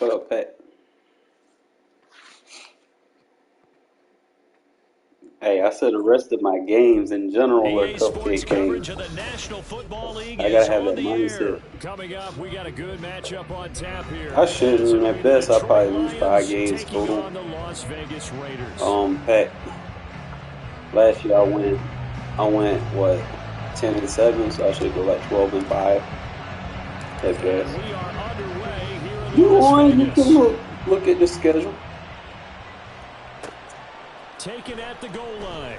What up, Pat? Hey, I said the rest of my games in general are cupcake games. I gotta have that mindset. Coming up, we got a good matchup on tap here. I shouldn't. At best, I'll probably lose 5 games total. Pat. Last year I went what 10-7, so I should go like 12-5. At best. You can look at the schedule. Taken at the goal line.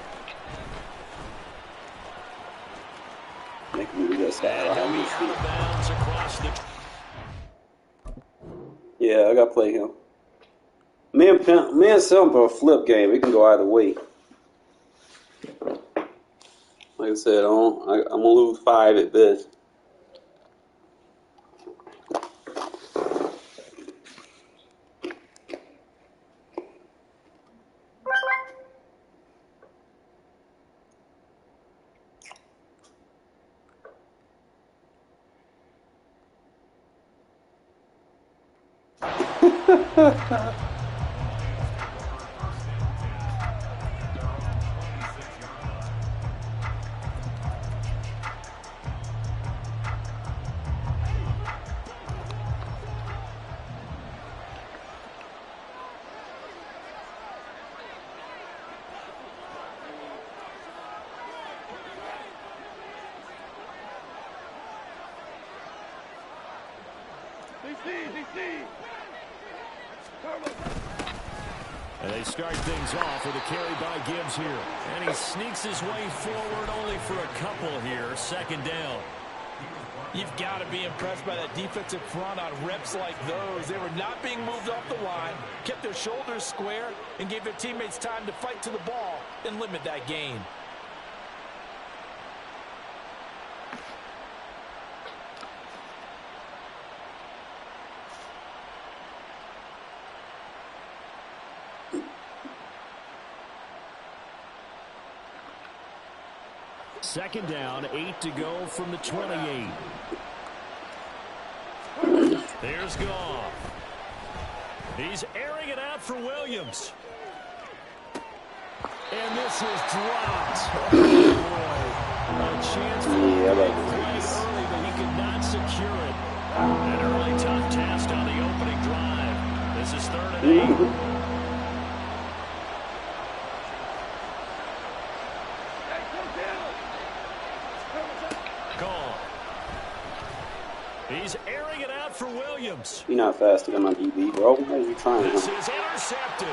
Make me just Yeah, I gotta play him. Me and Sam for a flip game. It can go either way. Like I said, I'm gonna lose 5 at best. And they start things off with a carry by Gibbs here. And he sneaks his way forward only for a couple here. Second down. You've got to be impressed by that defensive front on reps like those. They were not being moved off the line, kept their shoulders square, and gave their teammates time to fight to the ball and limit that gain. Second down, 8 to go from the 28. There's Goff. He's airing it out for Williams. And this is dropped. Oh, boy. A chance for a big play early, but he could not secure it. An early tough test on the opening drive. This is 3rd and 8. He's airing it out for Williams. You're not faster than my DB, bro. What are you trying? This is intercepted.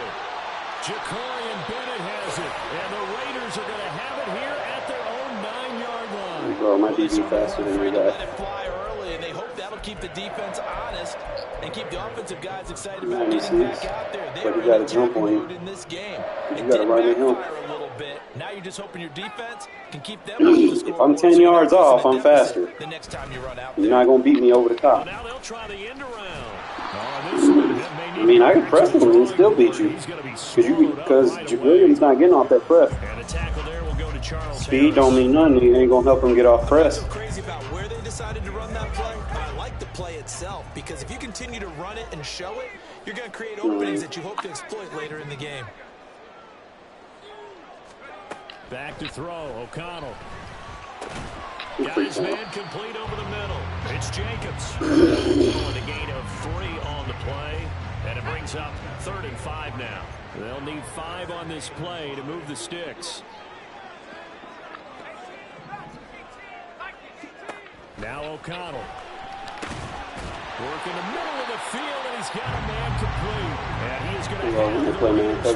Jacorian Bennett has it. And the Raiders are going to have it here at their own 9-yard line. Bro, my DB faster than your guy. Let it fly early, and they hope that'll keep the defense honest and keep the offensive guys excited about getting back out there. They but you got to jump on him. In this game. You got to run at him. A little bit. Now you're just hoping your defense can keep them on the score. If I'm 10 yards off, I'm faster. The next time you run out, you're not going to beat me over the top. Now they'll try the end around. I mean, I can press him and still beat you. Because Williams not getting off that press. And the tackle there will go to Charles. Speed don't mean nothing. He ain't going to help him get off press. I'm crazy about where they decided to run that play, but I like the play itself because if you continue to run it and show it, you're going to create openings that you hope to exploit later in the game. Back to throw, O'Connell. Got his man complete over the middle. It's Jacobs. With a gain of 3 on the play. And it brings up 3rd and 5 now. They'll need 5 on this play to move the sticks. Now O'Connell. Work in the middle of the field, and he's got a man complete. And he is going to have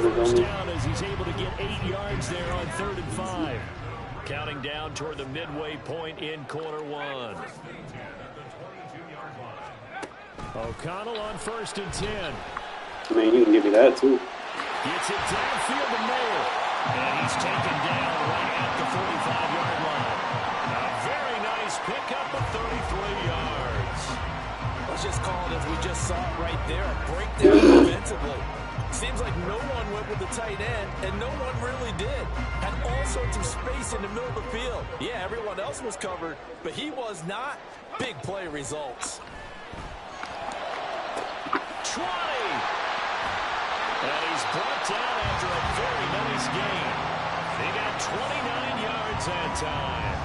the first down as he's able to get 8 yards there on 3rd and 5. Counting down toward the midway point in quarter 1. O'Connell on 1st and 10. I mean, you can give me that, too. Gets it downfield to Mayer. And he's taken down right at the 45-yard line. A very nice pickup of 33 yards. Let's just call it as we just saw it right there. A breakdown defensively. Seems like no one went with the tight end, and no one really did. Had all sorts of space in the middle of the field. Yeah, everyone else was covered, but he was not. Big play results. 20. And he's brought down after a very nice game. They got 29 yards that time.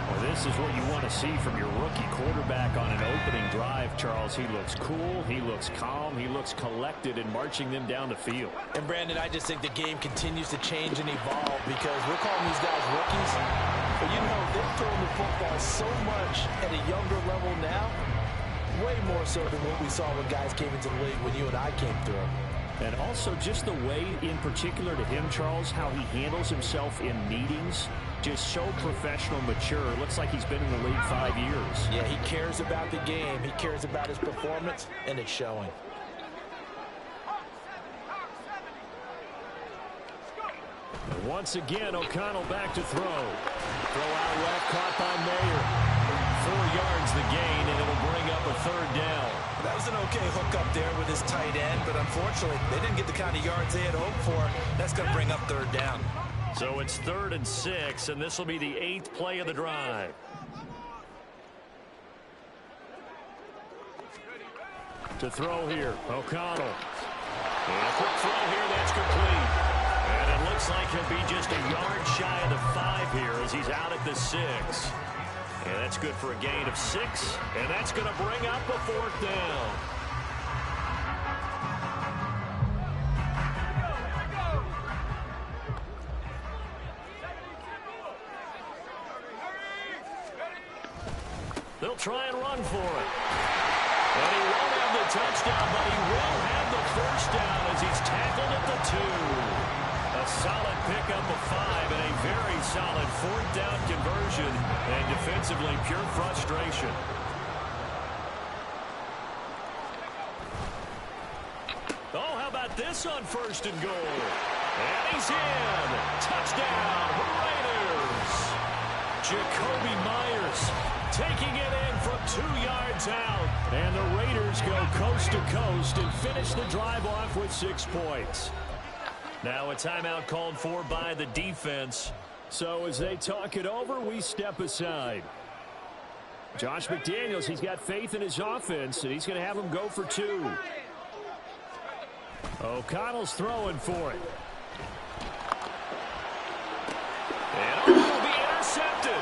Well, this is what you want to see from your rookie quarterback on an opening drive, Charles. He looks cool, he looks calm, he looks collected in marching them down the field. And, Brandon, I just think the game continues to change and evolve because we're calling these guys rookies. But, you know, they're throwing the football so much at a younger level now, way more so than what we saw when guys came into the league when you and I came through. And also just the way, in particular to him, Charles, how he handles himself in meetings, just so professional, mature. Looks like he's been in the league 5 years. Yeah, he cares about the game. He cares about his performance, and it's showing. And once again, O'Connell back to throw. Throw out left, caught by Mayer. 4 yards the gain, and it'll bring up a third down. That was an okay hook up there with his tight end, but unfortunately, they didn't get the kind of yards they had hoped for. That's going to bring up third down. So it's 3rd and 6, and this will be the 8th play of the drive. To throw here, O'Connell. And a quick throw here, that's complete. And it looks like he'll be just a yard shy of the 5 here as he's out at the 6. And that's good for a gain of 6, and that's going to bring up a 4th down. They'll try and run for it. And he won't have the touchdown, but he will have the first down as he's tackled at the 2. A solid pickup of 5 and a very solid 4th down conversion. And defensively, pure frustration. Oh, how about this on 1st and goal? And he's in. Touchdown, Raiders. Jacoby Myers taking it in from 2 yards out. And the Raiders go coast to coast and finish the drive off with 6 points. Now a timeout called for by the defense. So as they talk it over, we step aside. Josh McDaniels, he's got faith in his offense, and he's going to have him go for 2. O'Connell's throwing for it. And it'll be intercepted.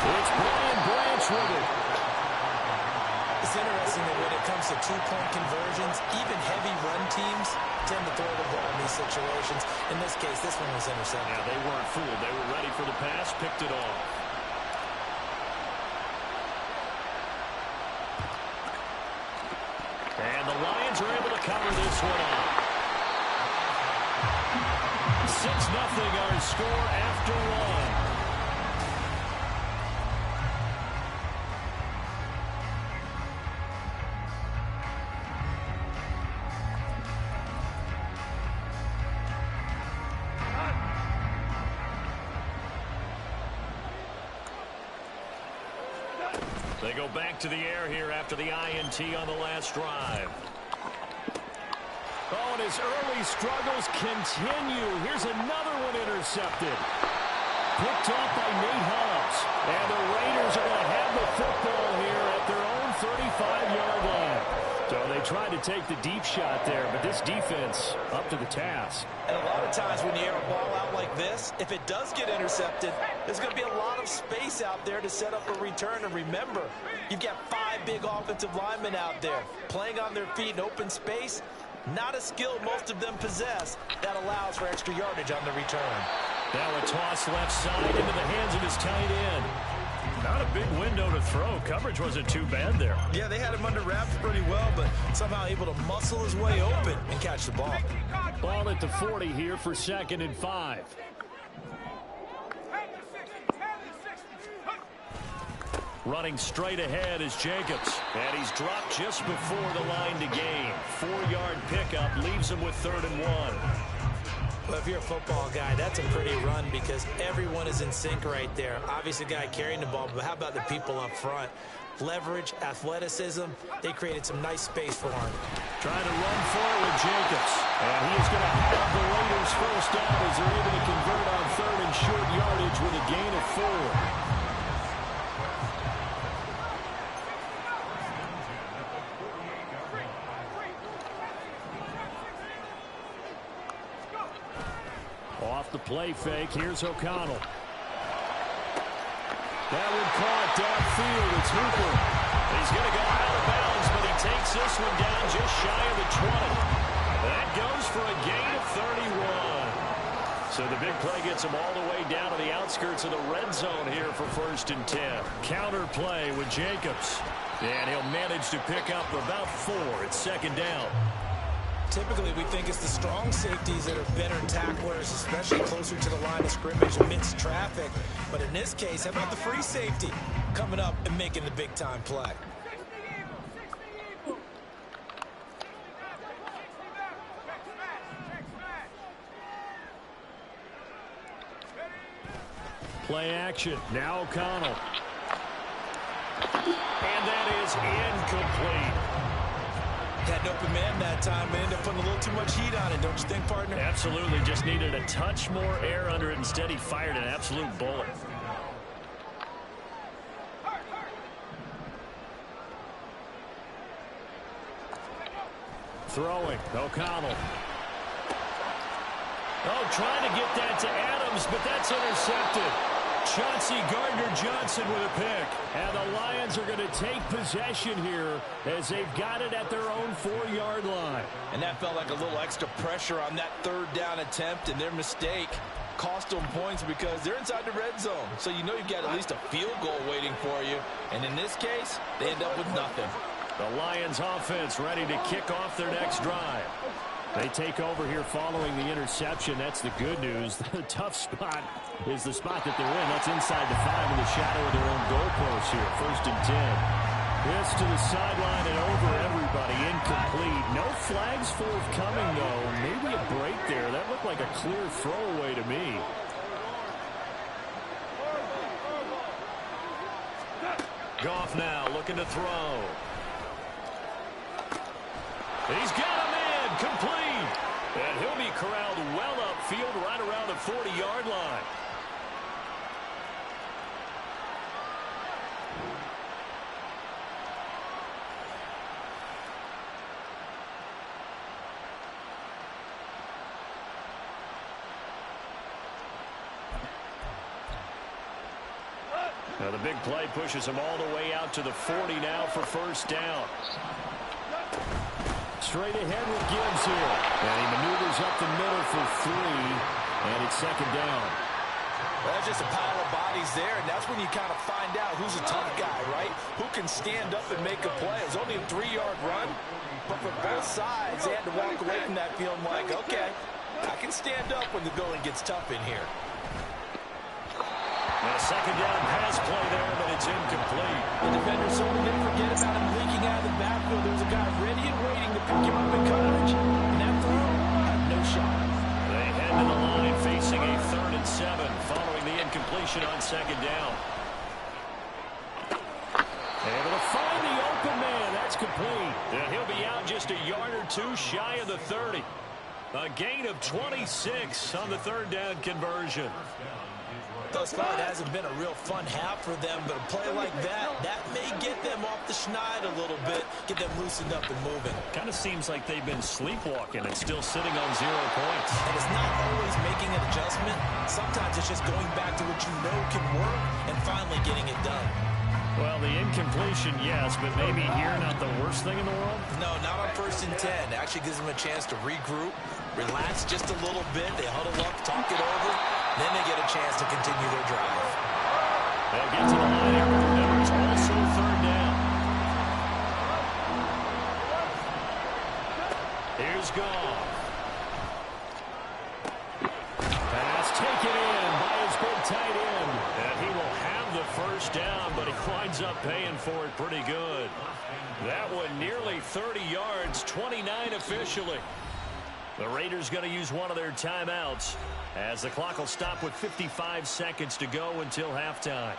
It's Brian Branch with it. It's interesting that when it comes to 2-point conversions, even heavy run teams tend to throw the ball in these situations. In this case, this one was intercepted. Yeah, they weren't fooled. They were ready for the pass, picked it off. And the Lions are able to cover this one up. 6-0 our score after 1. They go back to the air here after the INT on the last drive. Oh, and his early struggles continue. Here's another one intercepted. Picked off by Nate Hobbs. And the Raiders are going to have the football here at their own 35-yard line. So they tried to take the deep shot there, but this defense up to the task. And a lot of times when you air a ball out like this, if it does get intercepted, there's going to be a lot of space out there to set up a return. And remember, you've got 5 big offensive linemen out there playing on their feet in open space. Not a skill most of them possess that allows for extra yardage on the return. Now a toss left side into the hands of his tight end. Not a big window to throw. Coverage wasn't too bad there. Yeah, they had him under wraps pretty well, but somehow able to muscle his way open and catch the ball. Ball at the 40 here for 2nd and 5. Running straight ahead is Jacobs. And he's dropped just before the line to gain. 4-yard pickup leaves him with 3rd and 1. Well, if you're a football guy, that's a pretty run because everyone is in sync right there. Obviously, the guy carrying the ball, but how about the people up front? Leverage, athleticism, they created some nice space for him. Trying to run forward with Jacobs. And he is going to have the Raiders first down as they're able to convert on 3rd and short yardage with a gain of 4. play fake. Here's O'Connell. That one caught downfield. It's Hooper. He's going to go out of bounds, but he takes this one down just shy of the 20. That goes for a gain of 31. So the big play gets him all the way down to the outskirts of the red zone here for 1st and 10. Counter play with Jacobs. And he'll manage to pick up about 4. It's 2nd down. Typically, we think it's the strong safeties that are better tacklers, especially closer to the line of scrimmage amidst traffic. But in this case, how about the free safety coming up and making the big-time play? Play action. Now O'Connell. And that is incomplete. Had an open man that time, but ended up putting a little too much heat on it, don't you think, partner? Absolutely. Just needed a touch more air under it. Instead, he fired an absolute bullet. Throwing. O'Connell. Oh, trying to get that to Adams, but that's intercepted. Chauncey Gardner-Johnson with a pick. And the Lions are going to take possession here as they've got it at their own 4-yard line. And that felt like a little extra pressure on that 3rd down attempt, and their mistake cost them points because they're inside the red zone. So you know you've got at least a field goal waiting for you. And in this case, they end up with nothing. The Lions offense ready to kick off their next drive. They take over here following the interception. That's the good news. The tough spot is the spot that they're in. That's inside the 5 in the shadow of their own goalpost here. 1st and 10. This to the sideline and over everybody. Incomplete. No flags forthcoming, though. Maybe a break there. That looked like a clear throwaway to me. Goff now looking to throw. He's got him in. Complete. And he'll be corralled well upfield right around the 40-yard line. Now the big play pushes him all the way out to the 40 now for 1st down. Straight ahead with Gibbs here. And he maneuvers up the middle for 3. And it's 2nd down. Well, that's just a pile of bodies there, and that's when you kind of find out who's a tough guy, right? Who can stand up and make a play. It was only a 3-yard run, but for both sides, they had to walk away from that feeling like, okay, I can stand up when the going gets tough in here. And a 2nd down pass play there, but it's incomplete. The defender certainly didn't forget about him leaking out of the backfield. There was a guy ready and waiting to pick him up in coverage. And that throw had no shot. They head to the line facing a 3rd and 7 following the incompletion on 2nd down. Able to find the open man. That's complete. And he'll be out just a yard or 2 shy of the 30. A gain of 26 on the 3rd down conversion. Thus far, it hasn't been a real fun half for them, but a play like that may get them off the schneid a little bit, get them loosened up and moving. Kind of seems like they've been sleepwalking and still sitting on 0 points. And it's not always making an adjustment. Sometimes it's just going back to what you know can work and finally getting it done. Well, the incompletion, yes, but maybe here not the worst thing in the world? No, not on 1st and 10. It actually gives them a chance to regroup, relax just a little bit. They huddle up, talk it over. Then they get a chance to continue their drive. They'll get to the line here. Remember, it's also 3rd down. Here's Goff. Pass taken in by his big tight end. And he will have the 1st down, but he winds up paying for it pretty good. That one nearly 30 yards, 29 officially. The Raiders going to use one of their timeouts as the clock will stop with 55 seconds to go until halftime.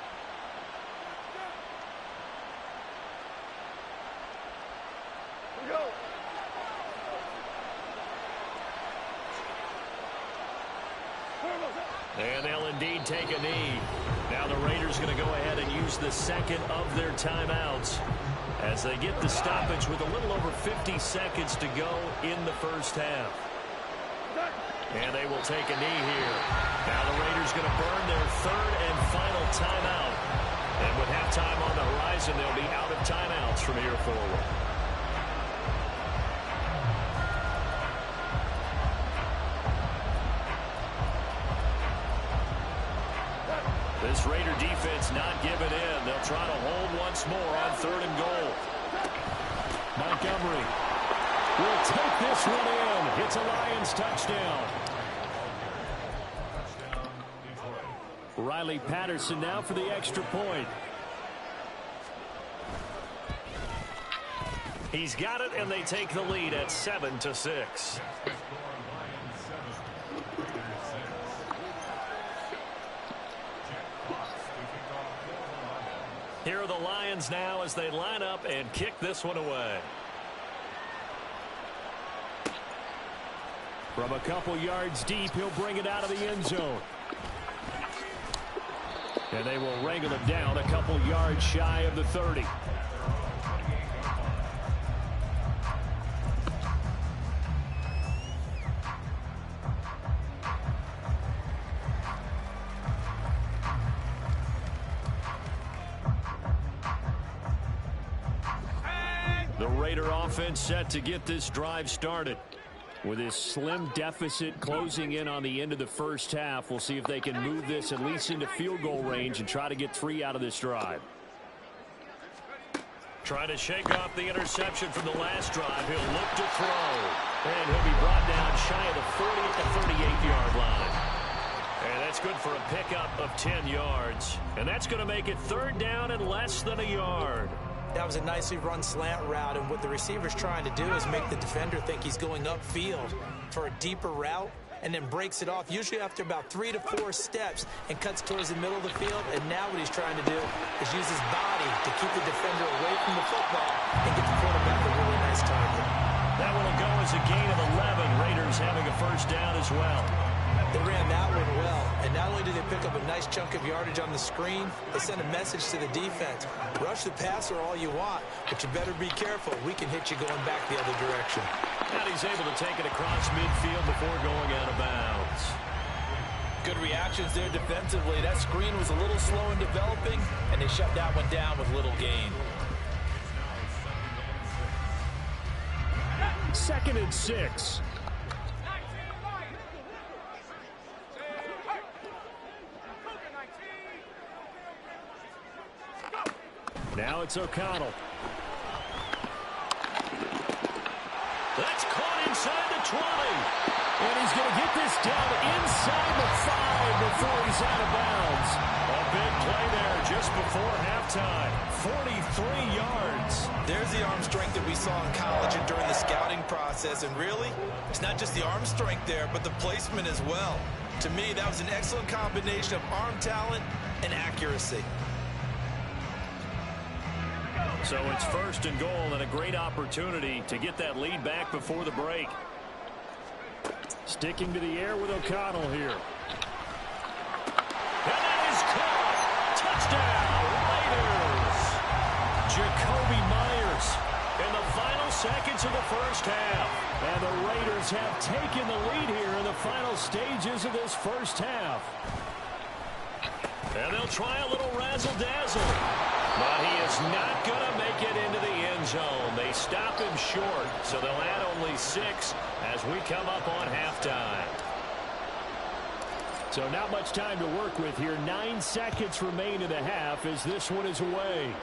And they'll indeed take a knee. Now the Raiders going to go ahead and use the 2nd of their timeouts as they get the stoppage with a little over 50 seconds to go in the 1st half. And they will take a knee here. Now the Raiders going to burn their third and final timeout. And with halftime on the horizon, they'll be out of timeouts from here forward. This Raider defense not giving in. They'll try to hold once more on 3rd and goal. Montgomery will take this one in. It's a Lions touchdown. Riley Patterson now for the extra point. He's got it, and they take the lead at 7-6. Here are the Lions now as they line up and kick this one away. From a couple yards deep, he'll bring it out of the end zone. And they will wrangle it down a couple yards shy of the 30. The Raider offense set to get this drive started. With this slim deficit closing in on the end of the first half, we'll see if they can move this at least into field goal range and try to get 3 out of this drive. Trying to shake off the interception from the last drive. He'll look to throw. And he'll be brought down shy of the 40 at the 38-yard line. And that's good for a pickup of 10 yards. And that's going to make it 3rd down and less than a yard. That was a nicely run slant route, and what the receiver's trying to do is make the defender think he's going upfield for a deeper route, and then breaks it off, usually after about 3 to 4 steps, and cuts towards the middle of the field. And now what he's trying to do is use his body to keep the defender away from the football and get the quarterback a really nice target. That one will go as a gain of 11. Raiders having a 1st down as well. They ran that one well, and not only did they pick up a nice chunk of yardage on the screen, they sent a message to the defense. Rush the passer all you want, but you better be careful. We can hit you going back the other direction. And he's able to take it across midfield before going out of bounds. Good reactions there defensively. That screen was a little slow in developing, and they shut that one down with little gain. 2nd and 6. Now it's O'Connell. That's caught inside the 20. And he's going to get this down inside the 5 before he's out of bounds. A big play there just before halftime. 43 yards. There's the arm strength that we saw in college and during the scouting process. And really, it's not just the arm strength there, but the placement as well. To me, that was an excellent combination of arm talent and accuracy. So it's 1st and goal and a great opportunity to get that lead back before the break. Sticking to the air with O'Connell here. And that is caught. Touchdown, Raiders. Jacoby Myers in the final seconds of the 1st half. And the Raiders have taken the lead here in the final stages of this 1st half. And they'll try a little razzle-dazzle. But he is not going to make it into the end zone. They stop him short, so they'll add only 6 as we come up on halftime. So not much time to work with here. 9 seconds remain in the half as this one is away.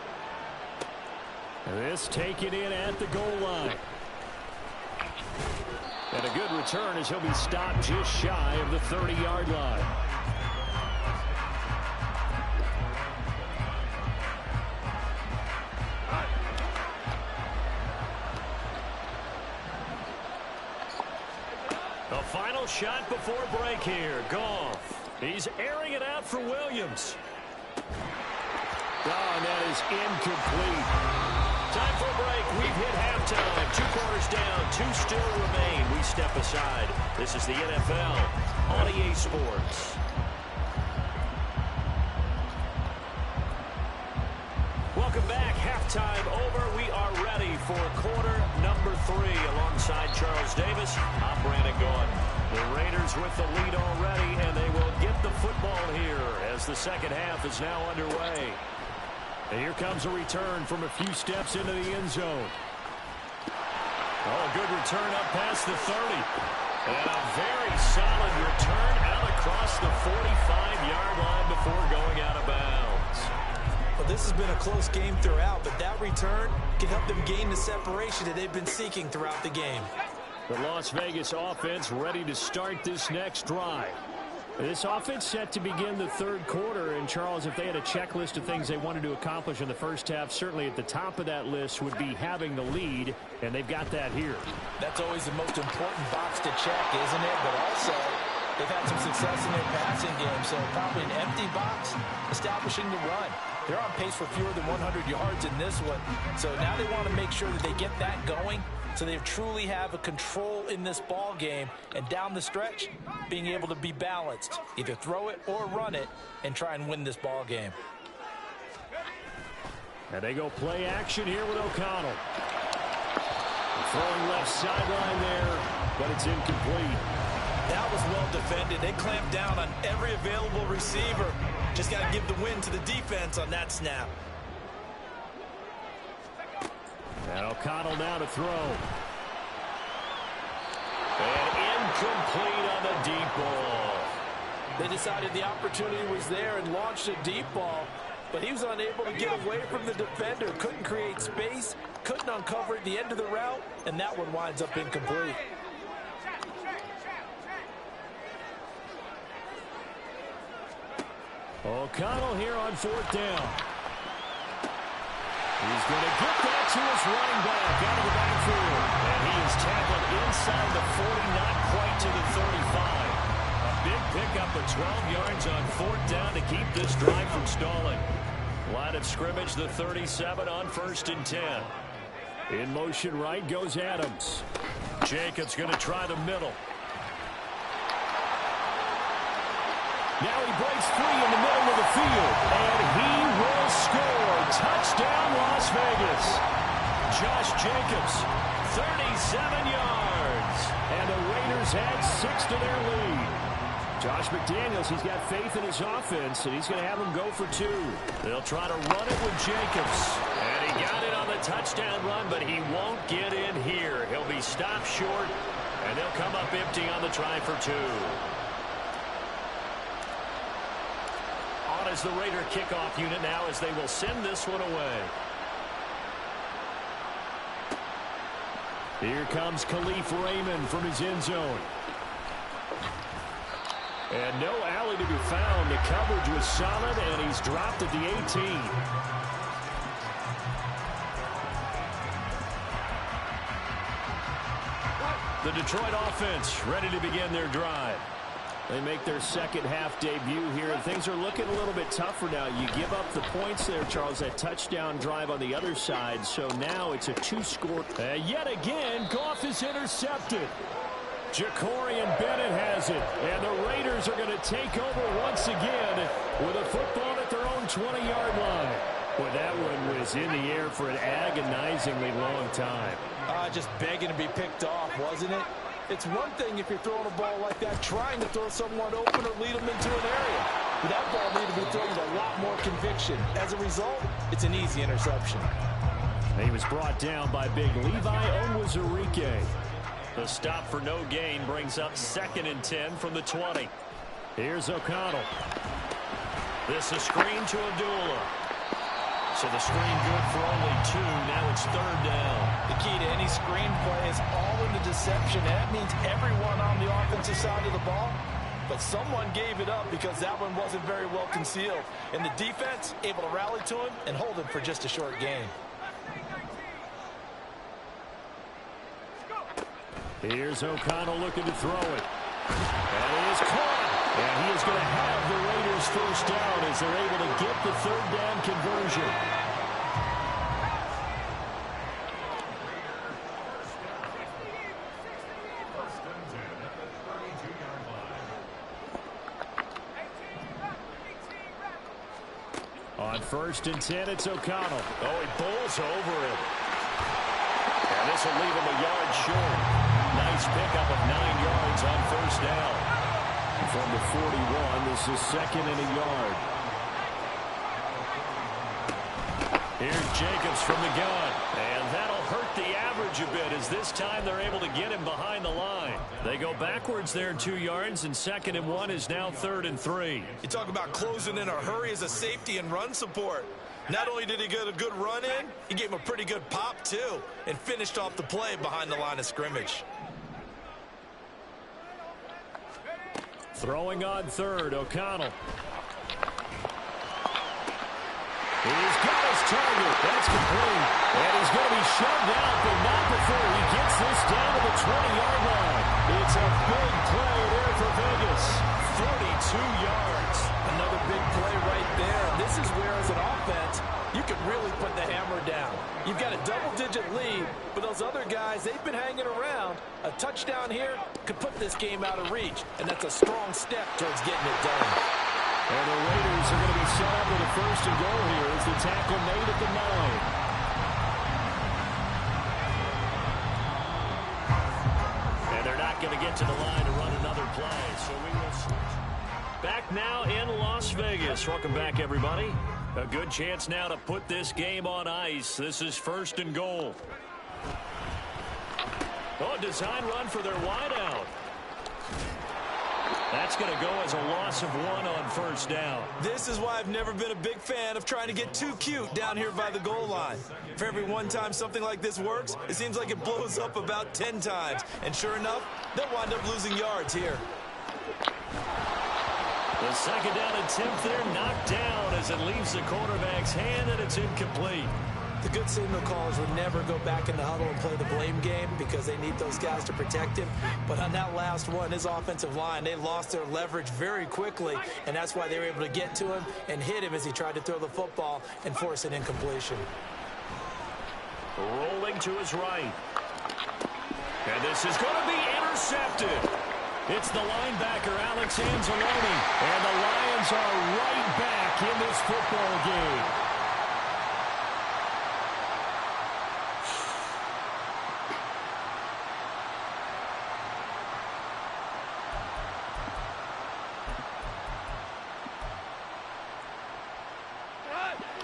This taken in at the goal line. And a good return as he'll be stopped just shy of the 30-yard line. Final shot before break here. Goff. He's airing it out for Williams. Oh, and that is incomplete. Time for a break. We've hit halftime. 2 quarters down. 2 still remain. We step aside. This is the NFL on EA Sports. Welcome back. Halftime over. We are ready for quarter number 3 alongside Charles Davis. I'm Brandon Gaudin. The Raiders with the lead already, and they will get the football here as the second half is now underway. And here comes a return from a few steps into the end zone. Oh, good return up past the 30. And a very solid return out across the 45-yard line before going out of bounds. Well, this has been a close game throughout, but that return can help them gain the separation that they've been seeking throughout the game. The Las Vegas offense ready to start this next drive. This offense set to begin the third quarter. And, Charles, if they had a checklist of things they wanted to accomplish in the first half, certainly at the top of that list would be having the lead, and they've got that here. That's always the most important box to check, isn't it? But also, they've had some success in their passing game, so probably an empty box establishing the run. They're on pace for fewer than 100 yards in this one, so now they want to make sure that they get that going so they truly have a control in this ball game, and down the stretch, being able to be balanced. Either throw it or run it and try and win this ball game. And they go play action here with O'Connell. Throwing left sideline there, but it's incomplete. That was well defended. They clamped down on every available receiver. Just got to give the win to the defense on that snap. And O'Connell now to throw. And incomplete on the deep ball. They decided the opportunity was there and launched a deep ball, but he was unable to get away from the defender. Couldn't create space, couldn't uncover at the end of the route, and that one winds up incomplete. O'Connell here on fourth down. He's going to get that to his running back out of the backfield. And he is tackled inside the 40, not quite to the 35. A big pickup of 12 yards on fourth down to keep this drive from stalling. Line of scrimmage, the 37 on 1st and 10. In motion right goes Adams. Jacobs going to try the middle. Now he breaks free in the middle of the field, and he will score. Touchdown, Las Vegas. Josh Jacobs, 37 yards. And the Raiders add 6 to their lead. Josh McDaniels, he's got faith in his offense, and he's going to have them go for 2. They'll try to run it with Jacobs. And he got it on the touchdown run, but he won't get in here. He'll be stopped short, and they'll come up empty on the try for 2. As the Raider kickoff unit now as they will send this one away. Here comes Khalif Raymond from his end zone. And no alley to be found. The coverage was solid, and he's dropped at the 18. The Detroit offense ready to begin their drive. They make their second half debut here, and things are looking a little bit tougher now. You give up the points there, Charles, that touchdown drive on the other side. So now it's a 2-score. Yet again, Goff is intercepted. Jacorian Bennett has it, and the Raiders are going to take over once again with a football at their own 20-yard line. Boy, that one was in the air for an agonizingly long time. Just begging to be picked off, wasn't it? It's one thing if you're throwing a ball like that, trying to throw someone open or lead them into an area. But that ball needed to be thrown with a lot more conviction. As a result, it's an easy interception. He was brought down by big Levi Onwuzurike. The stop for no gain brings up 2nd and 10 from the 20. Here's O'Connell. This is screen to Abdullah. So the screen good for only 2. Now it's 3rd down. The key to any screen play is all in the deception. That means everyone on the offensive side of the ball. But someone gave it up because that one wasn't very well concealed. And the defense able to rally to him and hold him for just a short gain. Here's O'Connell looking to throw it. And it is caught. And he is going to have the Raiders first down as they're able to get the 3rd down conversion. On 1st and 10, it's O'Connell. Oh, he bowls over him. And this will leave him a yard short. nice pickup of 9 yards on first down. From the 41, this is second and a yard. Here's Jacobs from the gun. And that'll hurt the average a bit as this time they're able to get him behind the line. They go backwards there 2 yards, and second and 1 is now third and 3. You talk about closing in a hurry as a safety and run support. Not only did he get a good run in, he gave him a pretty good pop too and finished off the play behind the line of scrimmage. Throwing on third, O'Connell. He's got his target. That's complete. And he's going to be shoved out, but not before he gets this down to the 20-yard line. It's a big play there for Vegas. 42 yards. Another big play right there. This is where, as an offense, you can really put the hammer down. You've got a double-digit lead, but those other guys, they've been hanging around. A touchdown here could put this game out of reach, and that's a strong step towards getting it done. And the Raiders are going to be set up with a first and goal here as the tackle made at the 9. And they're not going to get to the line to run another play, so we will switch. Back now in Las Vegas. Welcome back, everybody. A good chance now to put this game on ice. This is first and goal. Oh, design run for their wideout. That's going to go as a loss of 1 on first down. This is why I've never been a big fan of trying to get too cute down here by the goal line. For every one time something like this works, it seems like it blows up about 10 times. And sure enough, they'll wind up losing yards here. The second down attempt there knocked down as it leaves the quarterback's hand, and it's incomplete. The good signal callers would never go back in the huddle and play the blame game because they need those guys to protect him. But on that last one, his offensive line, they lost their leverage very quickly, and that's why they were able to get to him and hit him as he tried to throw the football and force an incompletion. Rolling to his right. And this is going to be intercepted. It's the linebacker, Alex Anzalone. And the Lions are right back in this football game.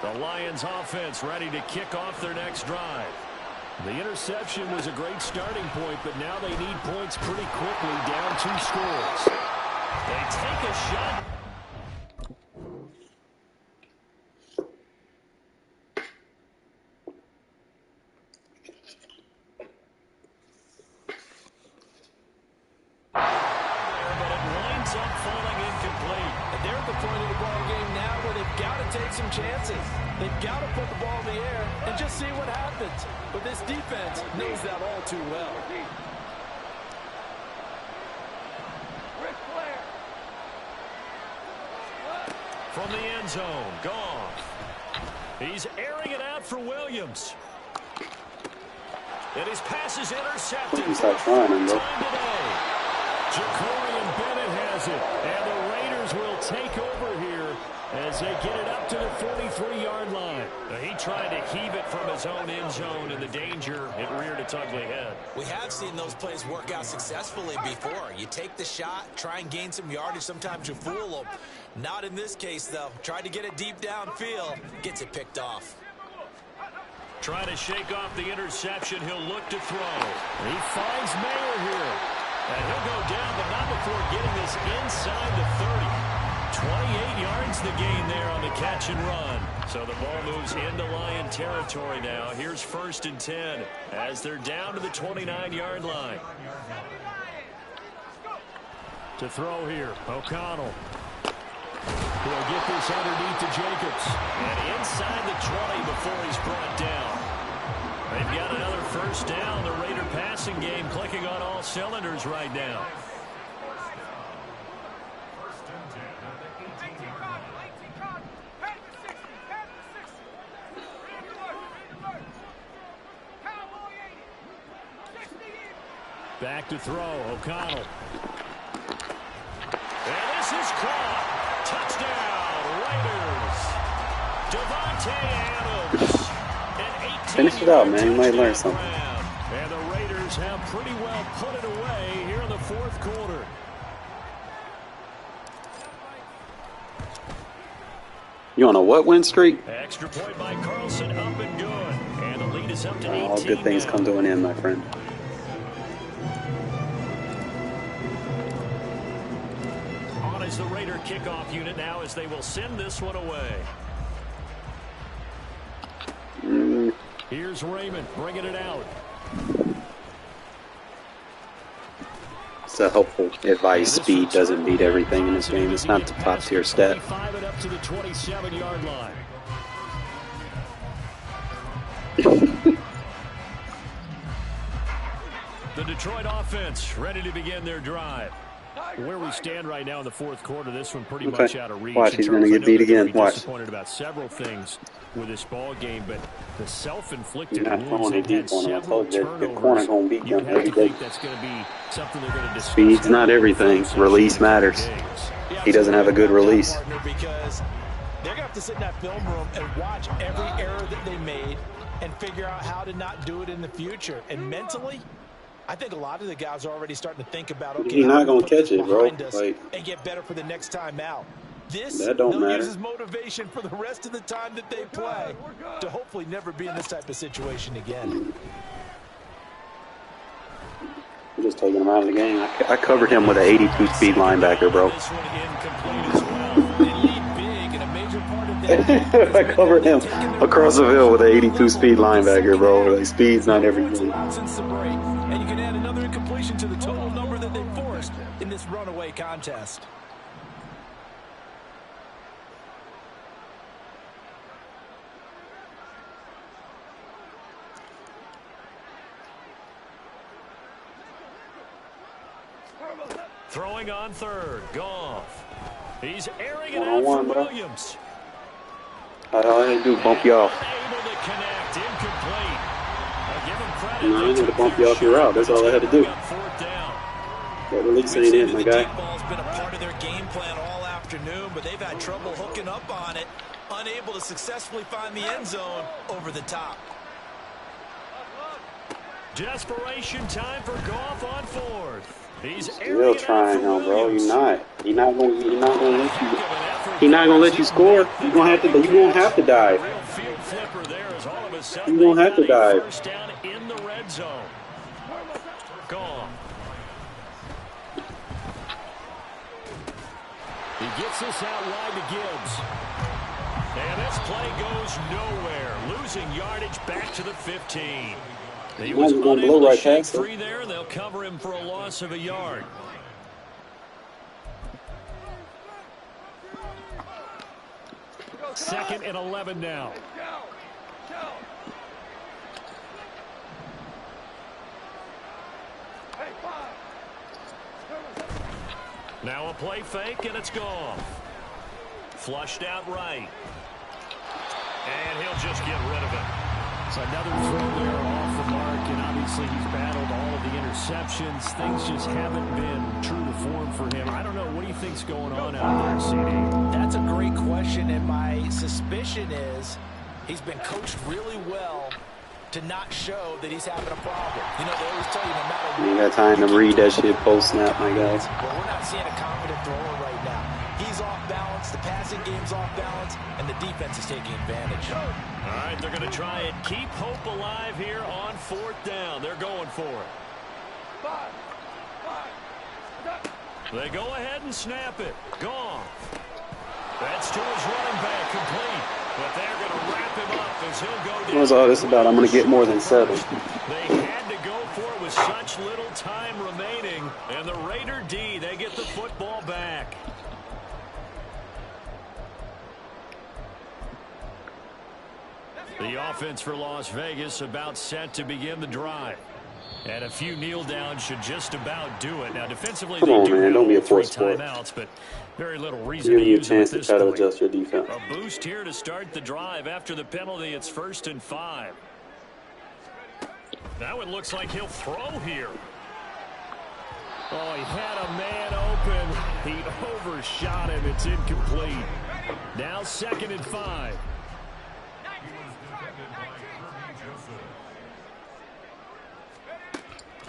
The Lions offense ready to kick off their next drive. The interception was a great starting point, but now they need points pretty quickly, down 2 scores. They take a shot. But it winds up falling incomplete. And they're at the point of the ball game now where they've got to take some chances. They've got to put the ball in the air and just see what happens. But this defense knows that all too well. From the end zone, gone. He's airing it out for Williams. And his pass is intercepted. Ja'Cory Bennett has it. And the Raiders will take over here as they get it up to the 43-yard line. He tried to heave it from his own end zone, and the danger, it reared its ugly head. We have seen those plays work out successfully before. You take the shot, try and gain some yardage. Sometimes you fool them. Not in this case, though. Tried to get it deep downfield. Gets it picked off. Trying to shake off the interception. He'll look to throw. He finds Mayer here. And he'll go down, but not before getting this inside the 30. 28 yards the gain there on the catch and run. So the ball moves into Lion territory now. Here's first and 10 as they're down to the 29-yard line. To throw here, O'Connell. He'll get this underneath to Jacobs. And inside the 20 before he's brought down. They've got another first down. The Raider passing game clicking on all cylinders right now. Back to throw, O'Connell. And this is caught. Touchdown, Raiders. Devontae Adams. Finish it out, man. You might learn something. And the Raiders have pretty well put it away here in the fourth quarter. You on a what win streak? Extra point by Carlson, up and good. And the lead is up to 18 all good things now. come to an end, my friend. On is the Raider kickoff unit now as they will send this one away. Here's Raymond bringing it out. It's a helpful advice. Speed doesn't beat everything in this game. It's not the top tier stat. 25 it up to the 27-yard line. The Detroit offense ready to begin their drive. Where we stand right now in the fourth quarter, this one pretty much out of reach. Watch, he's going to get beat again. Watch. Disappointed about several things with this ball game, but the self-inflicted You're not throwing it deep on him. I told you, the corner going to beat them every day. That's going to be something they're going to discuss. Speed's not everything. Release matters. He doesn't have a good release. Because they're going to have to sit in that film room and watch every error that they made and figure out how to not do it in the future. And mentally, I think a lot of the guys are already starting to think about, okay, he's not going to catch it, bro. Like, and get better for the next time out. This that don't matter. Use as motivation for the rest of the time that they play to hopefully never be in this type of situation again. I'm just taking him out of the game. I covered him with an 82 speed linebacker, bro. I covered him across the field with an 82 speed linebacker, bro. Like, speed's not everything. And you can add another incompletion to the total number that they forced in this runaway contest. Throwing on third, Goff. He's airing it out for Williams. All I had to do bump you off. Able to connect, incomplete. I had to bump you off your route. That's all I had to do. That release ain't in, my guy. The deep ball's been a part of their game plan all afternoon, but they've had trouble hooking up on it, unable to successfully find the end zone over the top. Desperation time for Goff on fourth. He's still trying, though, bro. You're not. He's not gonna let you. He's not gonna let you score. You're gonna have to. You're gonna have to dive. You're gonna have to dive. First down in the red zone. Goff. He gets this out wide to Gibbs. And this play goes nowhere. Losing yardage back to the 15. He was unable to shake free there, and they'll cover him for a loss of a yard. Second and 11 now. Now a play fake, and it's gone. Flushed out right. And he'll just get rid of it. So another throw there off the mark, and obviously he's battled all of the interceptions. Things just haven't been true to form for him. I don't know. What do you think's going on out there, CD? That's a great question, and my suspicion is he's been coached really well to not show that he's having a problem. You know, they always tell you no matter what. You got time to read that shit post-snap, my guys. Well, we're not seeing a confident thrower right now. He's off balance, the passing game's off balance, and the defense is taking advantage. All right, they're going to try and keep hope alive here on fourth down. They're going for it. They go ahead and snap it. Gone. That's to his running back, complete. But they're going to wrap him up as he'll go down. What's all this about? I'm going to get more than 7. They had to go for it with such little time remaining. And the Raider D, they get the football back. The offense for Las Vegas about set to begin the drive. And a few kneel downs should just about do it. Now, defensively, come on, they do man. Don't be a have 3 force sport. timeouts, but very little reason Give to you a use chance them to at try this to point. adjust your defense. A boost here to start the drive. After the penalty, it's 1st and 5. Now it looks like he'll throw here. Oh, he had a man open. He overshot him. It's incomplete. Now 2nd and 5.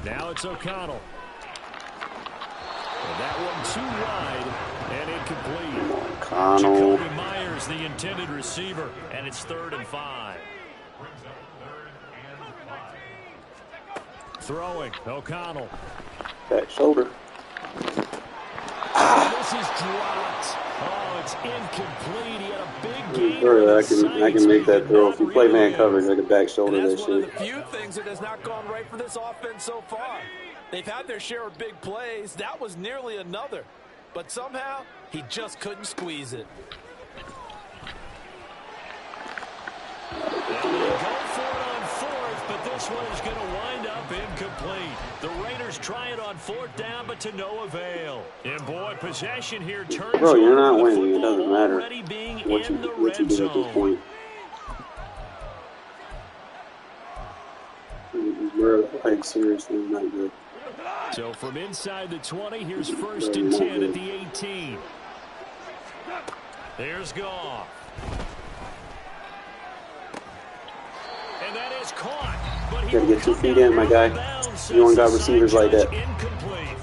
Now it's O'Connell. And that one too wide and incomplete. Jacoby Myers, the intended receiver, and it's 3rd and 5. Throwing, O'Connell. Back shoulder. This is dropped. Oh, it's incomplete. He had a big gain. I can make that throw. If you play man coverage, I can back shoulder that shit. That's one of the few things that has not gone right for this offense so far. They've had their share of big plays. That was nearly another. But somehow, he just couldn't squeeze it. And they go for it on 4th, but this one is going to wind up incomplete. The Raiders try it on 4th down, but to no avail. And boy, possession here turns. Bro, you're not winning. It doesn't matter what you do at this point. Like, seriously, not good. So from inside the 20, here's 1st and 10 at the 18. There's Goff. And that is caught. But he gotta get 2 feet in, my guy. You don't got receivers like that. Incomplete.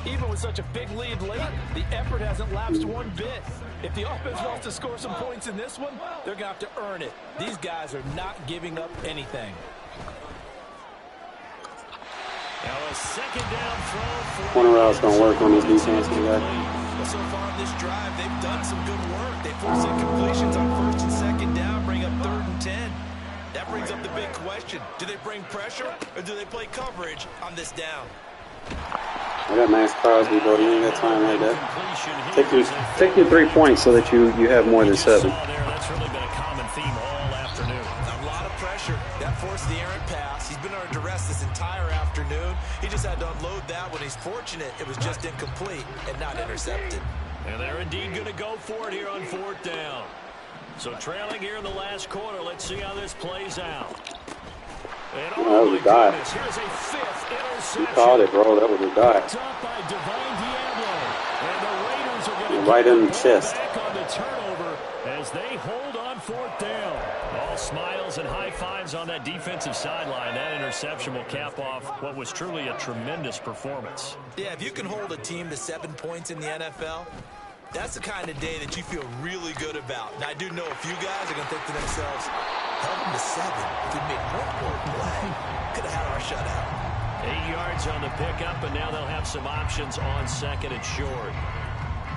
Even with such a big lead late, the effort hasn't lapsed one bit. If the offense wants to score some points in this one, they're going to have to earn it. These guys are not giving up anything. Now a 2nd down throw. Corner route's gonna work on this defense, my guy. Well, so far in this drive, they've done some good work. They force incompletions on 1st and 2nd down, bring up 3rd and 10. That brings up the big question. Do they bring pressure or do they play coverage on this down? I got Max Crosby, bro. You ain't got time like that. Take your 3 points so that you have more than 7. That's really been a common theme all afternoon. A lot of pressure. That forced the errant pass. He's been under duress this entire afternoon. He just had to unload that when he's fortunate it was just incomplete and not intercepted. And they're indeed going to go for it here on 4th down. So trailing here in the last quarter. Let's see how this plays out. And that was a dive. Here's a 5th interception. You called it, bro. That was a dive. Right in the chest. Back on the turnover as they hold on 4th down. All smiles and high fives on that defensive sideline. That interception will cap off what was truly a tremendous performance. Yeah, if you can hold a team to 7 points in the NFL, that's the kind of day that you feel really good about. And I do know a few guys are going to think to themselves, held them to 7. If we made one more play, could have had our shutout. 8 yards on the pickup, and now they'll have some options on 2nd and short.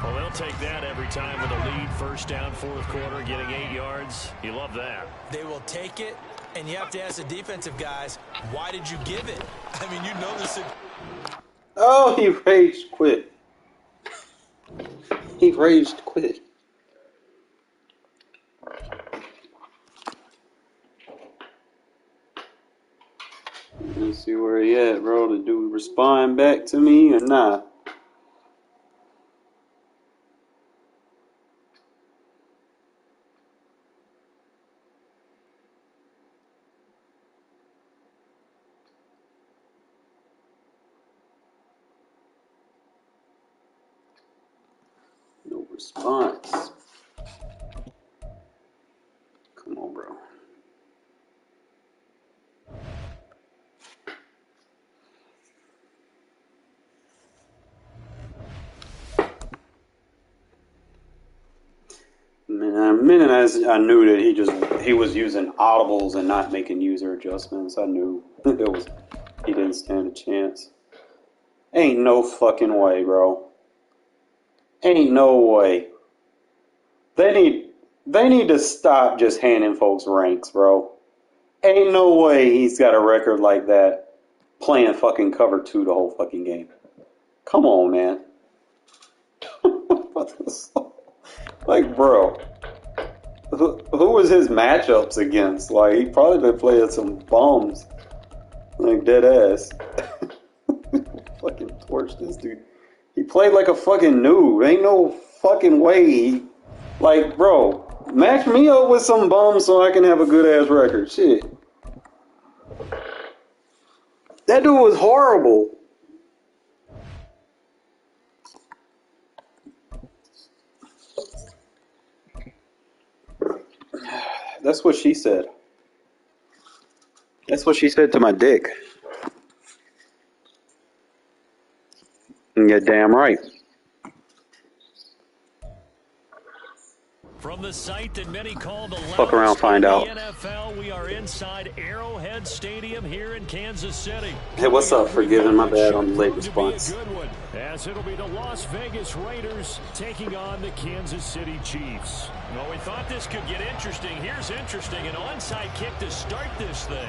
Well, they'll take that every time with a lead. 1st down, 4th quarter, getting 8 yards. You love that. They will take it, and you have to ask the defensive guys, why did you give it? I mean, you know this. Oh, he rage quit. He raged quit. Let's see where he at, bro. The dude respond back to me or not? No response. Come on, bro. Minute I knew that he was using audibles and not making user adjustments. I knew he didn't stand a chance. Ain't no fucking way, bro. Ain't no way. They need to stop just handing folks ranks, bro. Ain't no way he's got a record like that playing fucking cover 2 the whole fucking game. Come on, man. Like, bro. Who was his matchups against? Like, he probably been playing some bums. Like, dead ass. Fucking torched this dude. He played like a fucking noob. Ain't no fucking way. Like, bro, match me up with some bums so I can have a good ass record. Shit. That dude was horrible. That's what she said. That's what she said to my dick. You're damn right. From the site that many call the Fuck around, find out. NFL, we are inside Arrowhead Stadium here in Kansas City. Hey, what's up? Forgiving my bad on the late response. As it'll be the Las Vegas Raiders taking on the Kansas City Chiefs. Well, we thought this could get interesting. Here's interesting, an onside kick to start this thing.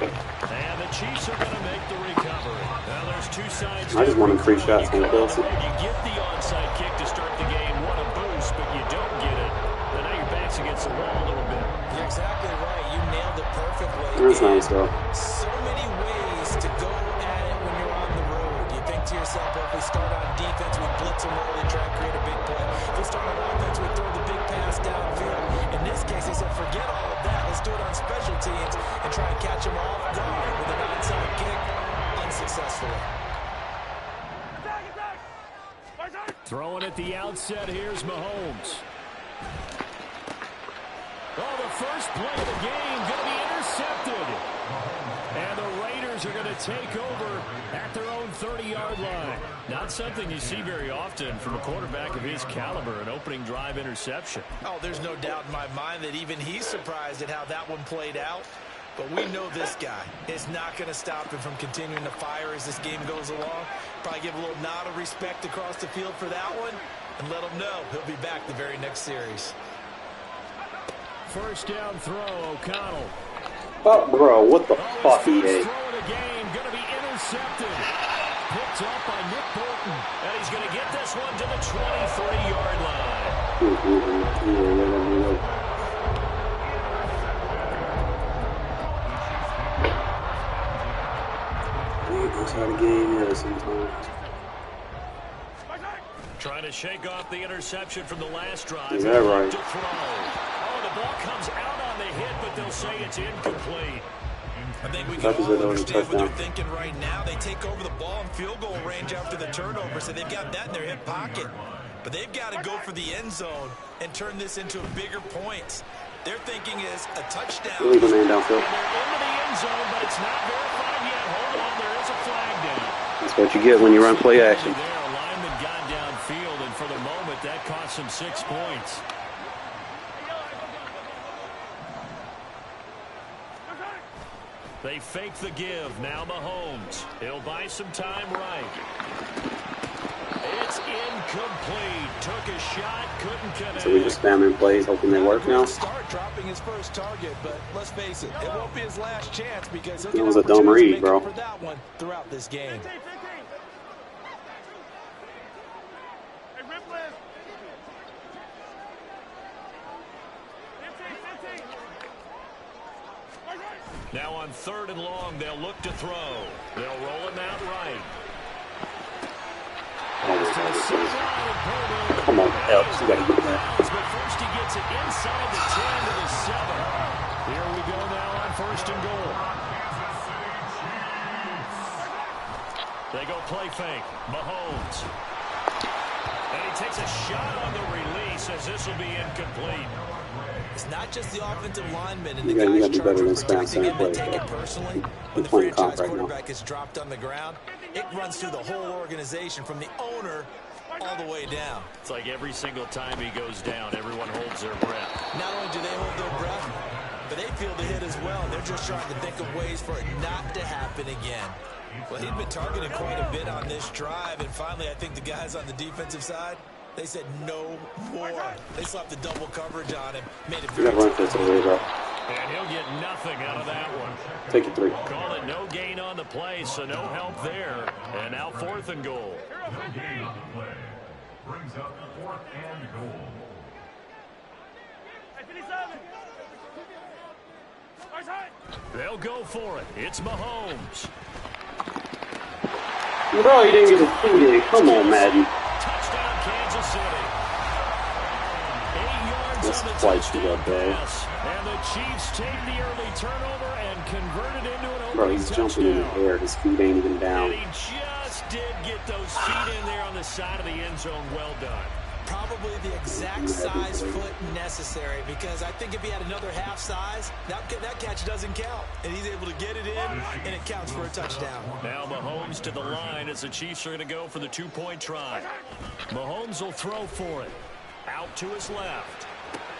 And the Chiefs are going to make the recovery. Now there's two sides. I just wanted 3 shots from Kelsey. You get the onside kick to start the game. What a boost, but you don't get it. And now your back's against the wall a little bit. You're exactly right. You nailed it perfectly. That's nice, though. So many ways to go at it when you're on the road. You think to yourself, well, if we start on defense, we blitz them early, try to create a big play. If we start on offense, we throw the big pass downfield. In this case, they said, forget all of that. Let's do it on special teams and try and catch them off guard with an onside kick unsuccessfully. Throwing at the outset, here's Mahomes. Oh, the first play of the game going to be intercepted. And the Raiders are going to take over at their own 30-yard line. Not something you see very often from a quarterback of his caliber, an opening drive interception. Oh, there's no doubt in my mind that even he's surprised at how that one played out. But we know this guy is not going to stop him from continuing to fire as this game goes along. Probably give a little nod of respect across the field for that one and let him know he'll be back the very next series. First down throw, O'Connell. Oh, bro, what the fuck he did? Throw of the game, going to be intercepted. Picked up by Nick Bolton. And he's going to get this one to the 23-yard line. That's how the game is sometimes. Trying to shake off the interception from the last drive. Is that right? To throw. Oh, the ball comes out on the hit, but they'll say it's incomplete. I think we can all understand what they're thinking right now. They take over the ball in field goal range after the turnover, so they've got that in their hip pocket. But they've got to go for the end zone and turn this into bigger points. Their thinking is a touchdown. Leave the man downfield. They're into the end zone, but it's not verified yet. Hold on, there is a flag down. That's what you get when you run play action. There, a lineman got downfield, and for the moment, that cost him 6 points. They fake the give. Now Mahomes. He'll buy some time right. It's incomplete. Took a shot, couldn't connect. So we just spamming plays, hoping they work now. Start dropping his first target, but let's face it, it won't be his last chance because it was a dumb read, bro. For that one throughout this game. Now on 3rd and long, they'll look to throw. They'll roll him out right. Come on, Elps, you gotta get that. But first he gets it inside the 10 to the 7. Here we go now on 1st and goal. They go play fake. Mahomes. And he takes a shot on the release as this will be incomplete. It's not just the offensive lineman and the guys charged with protecting him that take it personally. When the franchise quarterback is dropped on the ground, it runs through the whole organization from the owner all the way down. It's like every single time he goes down, everyone holds their breath. Not only do they hold their breath, but they feel the hit as well. They're just trying to think of ways for it not to happen again. Well, he'd been targeted quite a bit on this drive, and finally I think the guys on the defensive side, they said no more. They slapped the double coverage on him. Made it very difficult. And he'll get nothing out of that one. Take it 3. Call it no gain on the play, so no help there. And now 4th and goal. No gain on the play. Brings up 4th and goal. They'll go for it. It's Mahomes. Bro, he didn't get his feet in. Come on, Madden. Touchdown, Kansas City. 8 yards That's on the quite touchdown bro. pass. And the Chiefs take the early turnover and convert it into an opening Bro, he's jumping in the air. His feet ain't even down. And he just did get those feet in there on the side of the end zone. Well done. Probably the exact size foot necessary, because I think if he had another half size, that catch doesn't count. And he's able to get it in, and it counts for a touchdown. Now Mahomes to the line as the Chiefs are going to go for the two-point try. Mahomes will throw for it. Out to his left.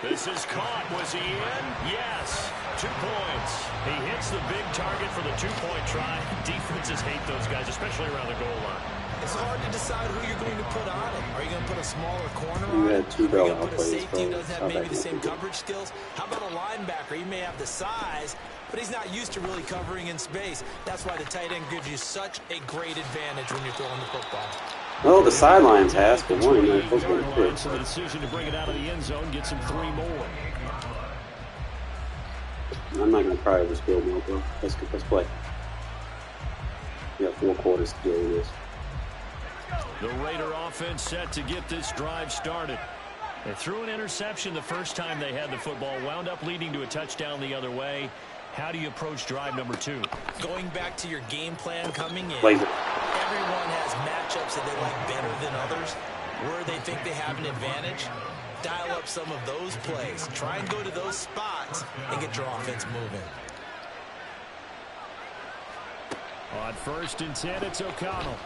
This is caught. Was he in? Yes. 2 points. He hits the big target for the two-point try. Defenses hate those guys, especially around the goal line. It's hard to decide who you're going to put on him. Are you going to put a smaller corner on him? Are you going to put a safety who doesn't have maybe the same coverage skills? How about a linebacker? He may have the size, but he's not used to really covering in space. That's why the tight end gives you such a great advantage when you're throwing the football. Oh, the sidelines has. Good morning, man. So the decision to bring it out of the end zone gets him 3 more. I'm not going to cry over this field goal, bro. Let's play. We got 4 quarters to deal with this. The Raider offense set to get this drive started. They threw an interception the first time they had the football, wound up leading to a touchdown the other way. How do you approach drive number 2? Going back to your game plan coming in, Blazer. everyone has matchups that they like better than others, where they think they have an advantage. Dial up some of those plays. Try and go to those spots and get your offense moving. On 1st and 10, it's O'Connell.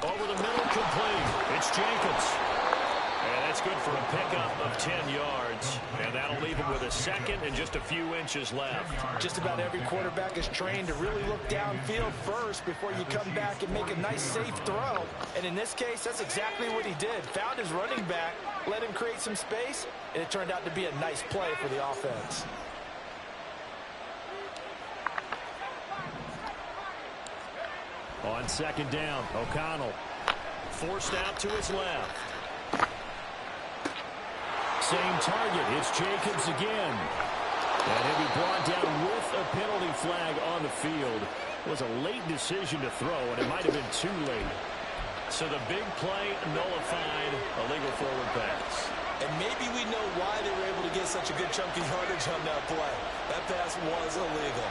Over the middle, complete. It's Jacobs. And that's good for a pickup of 10 yards. And that'll leave him with a second and just a few inches left. Just about every quarterback is trained to really look downfield first before you come back and make a nice, safe throw. And in this case, that's exactly what he did. Found his running back, let him create some space, and it turned out to be a nice play for the offense. On 2nd down, O'Connell forced out to his left. Same target. It's Jacobs again. And he'll be brought down with a penalty flag on the field. It was a late decision to throw, and it might have been too late. So the big play nullified, a legal forward pass. And maybe we know why they were able to get such a good chunky yardage on that play. That pass was illegal.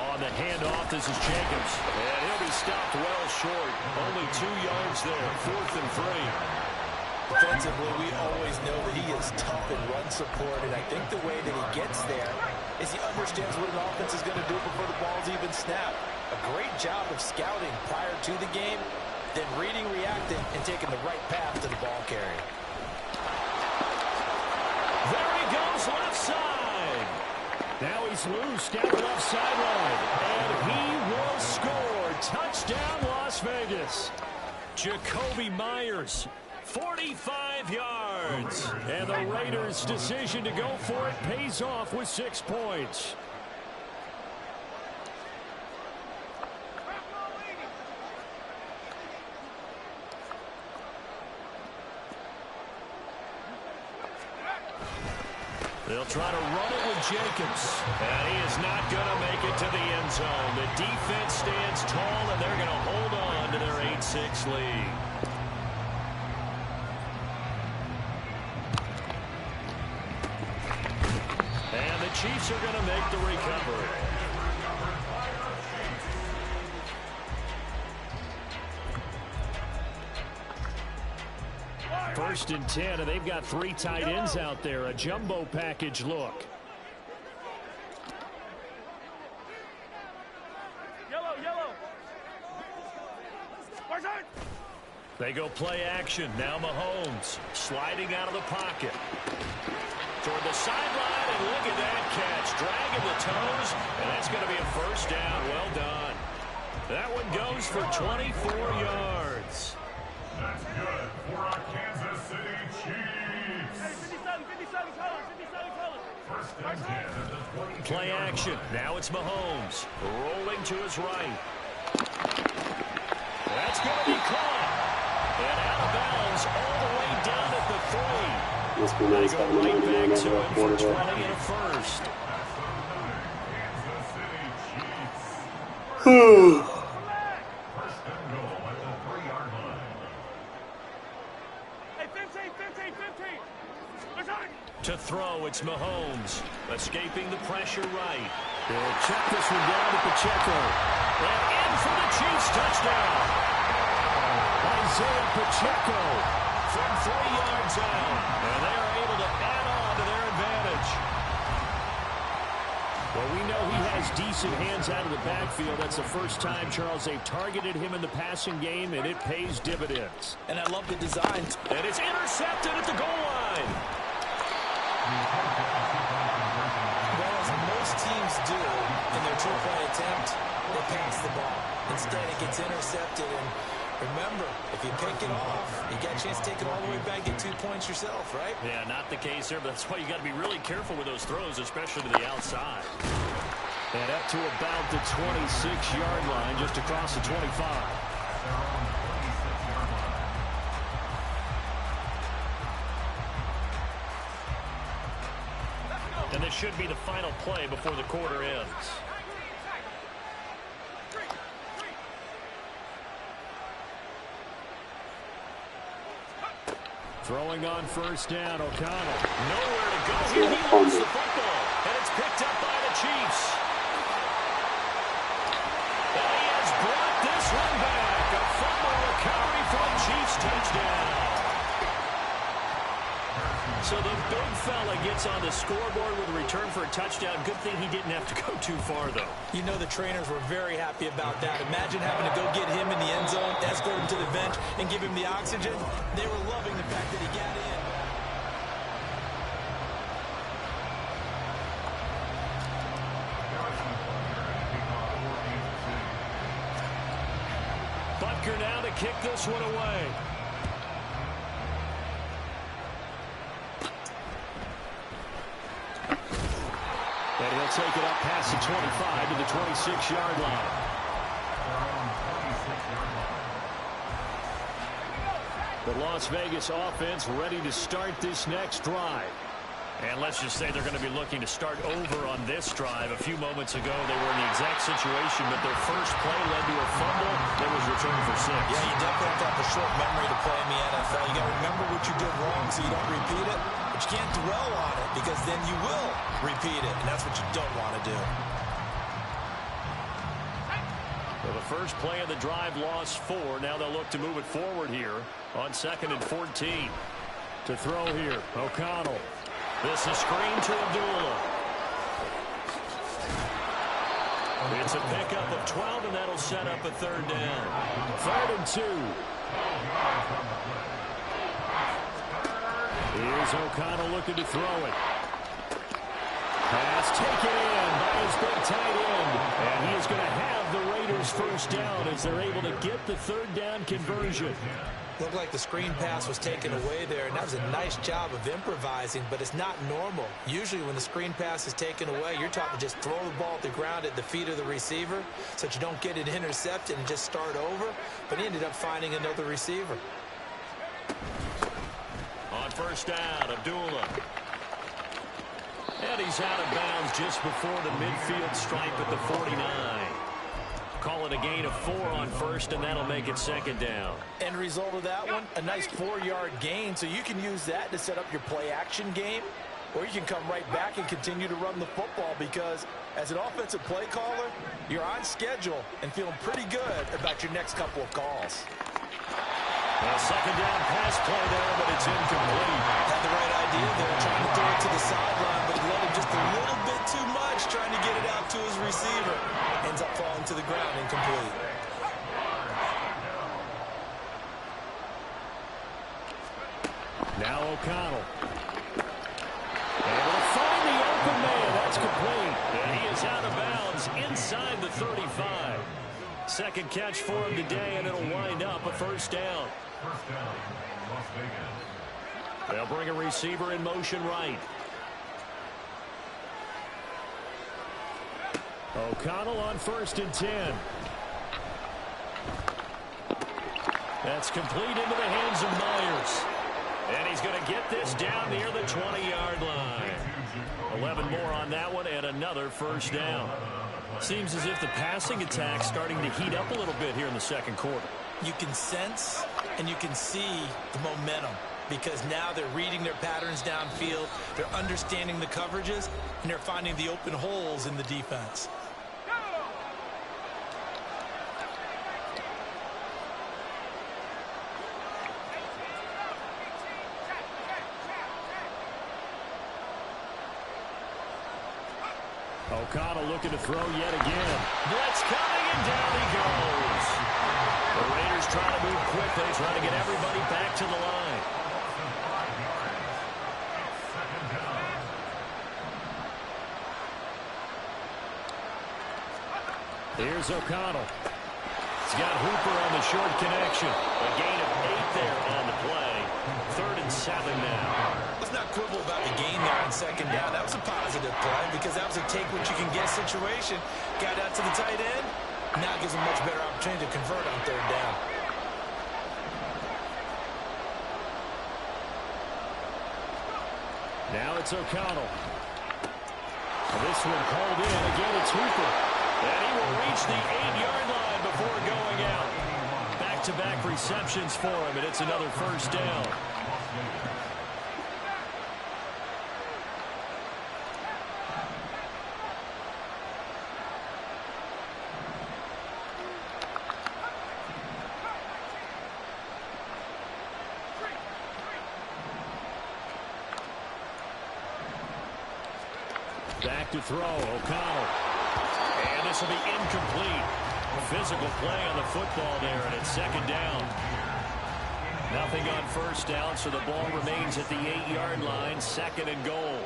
On the handoff, this is Jacobs. And he'll be stopped well short. Only 2 yards there, 4th and 3. Defensively, we always know that he is tough in run support, and I think the way that he gets there is he understands what an offense is going to do before the ball's even snapped. A great job of scouting prior to the game, then reading, reacting, and taking the right path to the ball carrier. There he goes, left side. Now he's loose down the left sideline, and he will score. Touchdown, Las Vegas. Jacoby Myers, 45 yards. And the Raiders' decision to go for it pays off with 6 points. They'll try to run it with Jacobs. And he is not going to make it to the end zone. The defense stands tall, and they're going to hold on to their 8-6 lead. And the Chiefs are going to make the recovery. First and 10, and they've got 3 tight ends out there. A jumbo package look. They go play action. Now Mahomes sliding out of the pocket. Toward the sideline, and look at that catch. Dragging the toes, and that's going to be a first down. Well done. That one goes for 24 yards. That's good for our Kansas City Chiefs. First and 10 at the 22. Play action. Now it's Mahomes rolling to his right. That's going to be caught. And out of bounds all the way down at the 3. Must be nice having Right a man back to over a him for 20 quarterback. and a first. Kansas City Chiefs. First and goal at the 3-yard line. To throw, it's Mahomes. Escaping the pressure right. They'll check this one down to Pacheco. And in for the Chiefs touchdown. Pacheco from 3 yards out. And they are able to add on to their advantage. Well, we know he has decent hands out of the backfield. That's the first time, Charles, they've targeted him in the passing game, and it pays dividends. And I love the design. And it's intercepted at the goal line. Well, as most teams do in their two-point attempt, they pass the ball. Instead, it gets intercepted. And remember, if you pick it off, you get a chance to take it all the way back, get 2 points yourself, right? Yeah, not the case there, but that's why you got to be really careful with those throws, especially to the outside. And up to about the 26-yard line, just across the 25. And this should be the final play before the quarter ends. Throwing on first down, O'Connell. Nowhere to go here. He lost the football. And it's picked up by the Chiefs. And he has brought this one back. A fumble recovery for a Chiefs touchdown. So the big fella gets on the scoreboard with a return for a touchdown. Good thing he didn't have to go too far, though. You know the trainers were very happy about that. Imagine having to go get him in the end zone, escort him to the bench, and give him the oxygen. They were loving the fact that he got in. Butker now to kick this one away. And he'll take it up past the 25 to the 26-yard line. The Las Vegas offense ready to start this next drive. And let's just say they're going to be looking to start over on this drive. A few moments ago, they were in the exact situation, but their first play led to a fumble that was returned for 6. Yeah, you definitely have to have a short memory to play in the NFL. You got to remember what you did wrong so you don't repeat it. But you can't dwell on it because then you will repeat it, and that's what you don't want to do. So the first play of the drive lost 4. Now they'll look to move it forward here on 2nd and 14. To throw here, O'Connell. This is screen to Abdullah. It's a pickup of 12, and that'll set up a 3rd down. 3rd and 2. Here's O'Connell looking to throw it. Pass taken in by his big tight end. And he is going to have the Raiders first down as they're able to get the 3rd down conversion. Looked like the screen pass was taken away there, and that was a nice job of improvising, but it's not normal. Usually when the screen pass is taken away, you're taught to just throw the ball at the ground at the feet of the receiver so that you don't get it intercepted and just start over, but he ended up finding another receiver. On first down, Abdullah. And he's out of bounds just before the midfield stripe at the 49. Call it a gain of 4 on first, and that'll make it 2nd down. End result of that one, a nice 4-yard gain, so you can use that to set up your play-action game, or you can come right back and continue to run the football because as an offensive play caller, you're on schedule and feeling pretty good about your next couple of calls. Well, 2nd down pass play there, but it's incomplete. Had the right idea there, trying to throw it to the sideline, but he let him just a little bit too much, trying to get it out to his receiver. Ends up falling to the ground, incomplete. Now O'Connell. Able to find the open man. That's complete. And he is out of bounds inside the 35. 2nd catch for him today, and it'll wind up a 1st down. They'll bring a receiver in motion right. O'Connell on 1st and 10. That's complete into the hands of Myers. And he's going to get this down near the 20-yard line. 11 more on that one and another 1st down. Seems as if the passing attack's starting to heat up a little bit here in the 2nd quarter. You can sense and you can see the momentum because now they're reading their patterns downfield, they're understanding the coverages, and they're finding the open holes in the defense. O'Connell looking to throw yet again. Blitz coming, and down he goes. The Raiders trying to move quickly, trying to get everybody back to the line. Here's O'Connell. He's got Hooper on the short connection. A gain of 8 there on the play. 3rd and 7 now. Let's not quibble about the gain there on 2nd down. That was a positive play because that was a take-what-you-can-get situation. Got out to the tight end. Now gives him a much better opportunity to convert on 3rd down. Now it's O'Connell. This one called in. Again, it's Hooper. And he will reach the 8-yard line before going out. Back-to-back receptions for him, and it's another 1st down. Back to throw, O'Connell. And this will be incomplete. Physical play on the football there, and it's 2nd down. Nothing on 1st down, so the ball remains at the 8-yard line, 2nd and goal.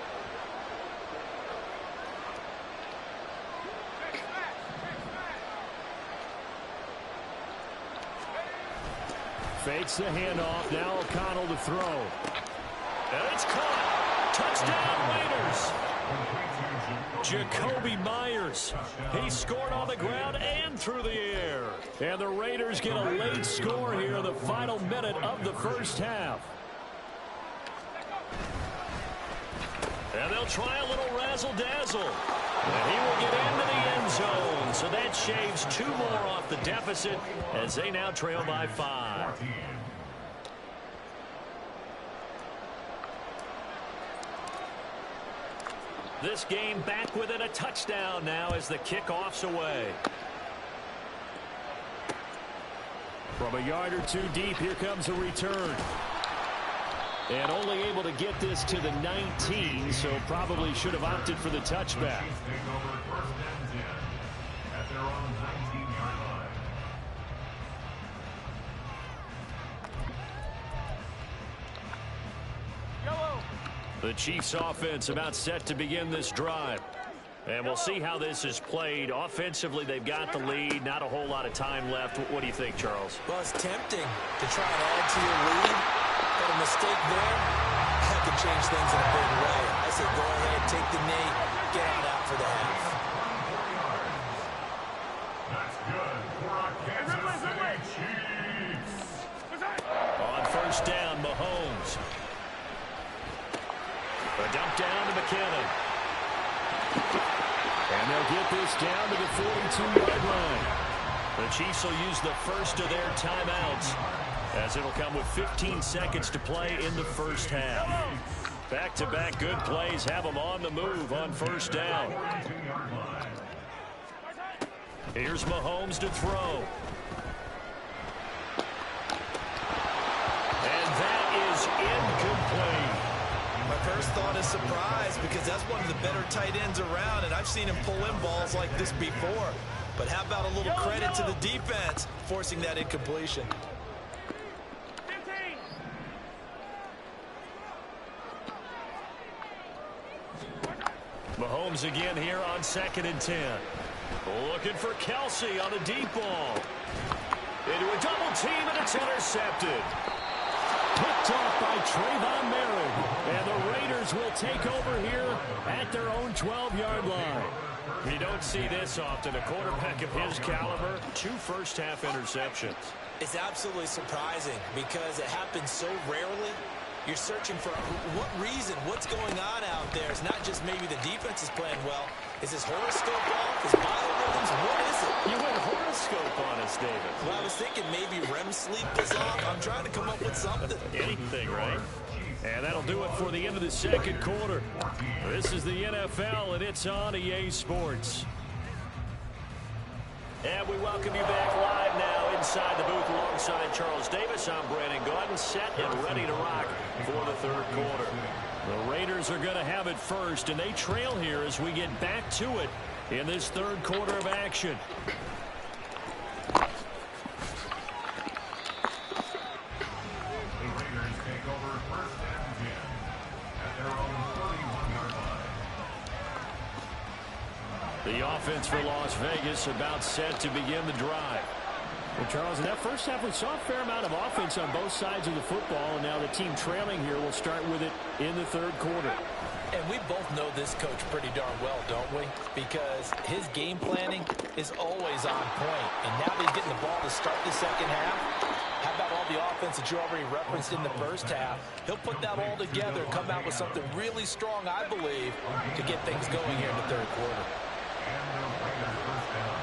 Fakes the handoff, now O'Connell to throw. And it's caught. Touchdown, Raiders. Jacoby Myers. He scored on the ground and through the air. And the Raiders get a late score here in the final minute of the 1st half. And they'll try a little razzle-dazzle. And he will get into the end zone. So that shaves 2 more off the deficit as they now trail by 5. This game back within a touchdown now as the kickoff's away. From a yard or 2 deep, here comes a return. And only able to get this to the 19, so probably should have opted for the touchback. The Chiefs offense about set to begin this drive. And we'll see how this is played. Offensively, they've got the lead. Not a whole lot of time left. What do you think, Charles? Well, it's tempting to try and add to your lead. But a mistake there, that could change things in a big way. I say go ahead, take the knee, get on out for the half. That's good for our Kansas City Chiefs. On 1st down, Mahomes. A dump down to McKinnon. And they'll get this down to the 42-yard line. The Chiefs will use the first of their timeouts as it'll come with 15 seconds to play in the 1st half. Back-to-back good plays have them on the move on 1st down. Here's Mahomes to throw. And that is incomplete. My first thought is surprise because that's one of the better tight ends around, and I've seen him pull in balls like this before. But how about a little credit to the defense forcing that incompletion? Mahomes again here on 2nd and 10. Looking for Kelsey on the deep ball. Into a double team, and it's intercepted. Picked off by Trayvon Merritt. And the Raiders will take over here at their own 12-yard line. You don't see this often. A quarterback of his caliber, 2 first-half interceptions. It's absolutely surprising because it happens so rarely. You're searching for what reason, what's going on out there. It's not just maybe the defense is playing well. Is his horoscope off? His biorhythms? What is it? You went horoscope on us, David. Well, I was thinking maybe REM sleep is off. I'm trying to come up with something. Anything, right? And that'll do it for the end of the 2nd quarter. This is the NFL, and it's on EA Sports. And we welcome you back live now inside the booth alongside Charles Davis. I'm Brandon Gordon, set and ready to rock for the third quarter. The Raiders are going to have it first, and they trail here as we get back to it in this third quarter of action. The Raiders take over first and 10 at their own 31-yard line. The offense for Las Vegas about set to begin the drive. Well, Charles, in that first half, we saw a fair amount of offense on both sides of the football, and now the team trailing here will start with it in the third quarter. And we both know this coach pretty darn well, don't we? Because his game planning is always on point. And now that he's getting the ball to start the second half, how about all the offense that you already referenced in the first half? He'll put that all together and come out with something really strong, I believe, to get things going here in the third quarter. And the Raiders first down.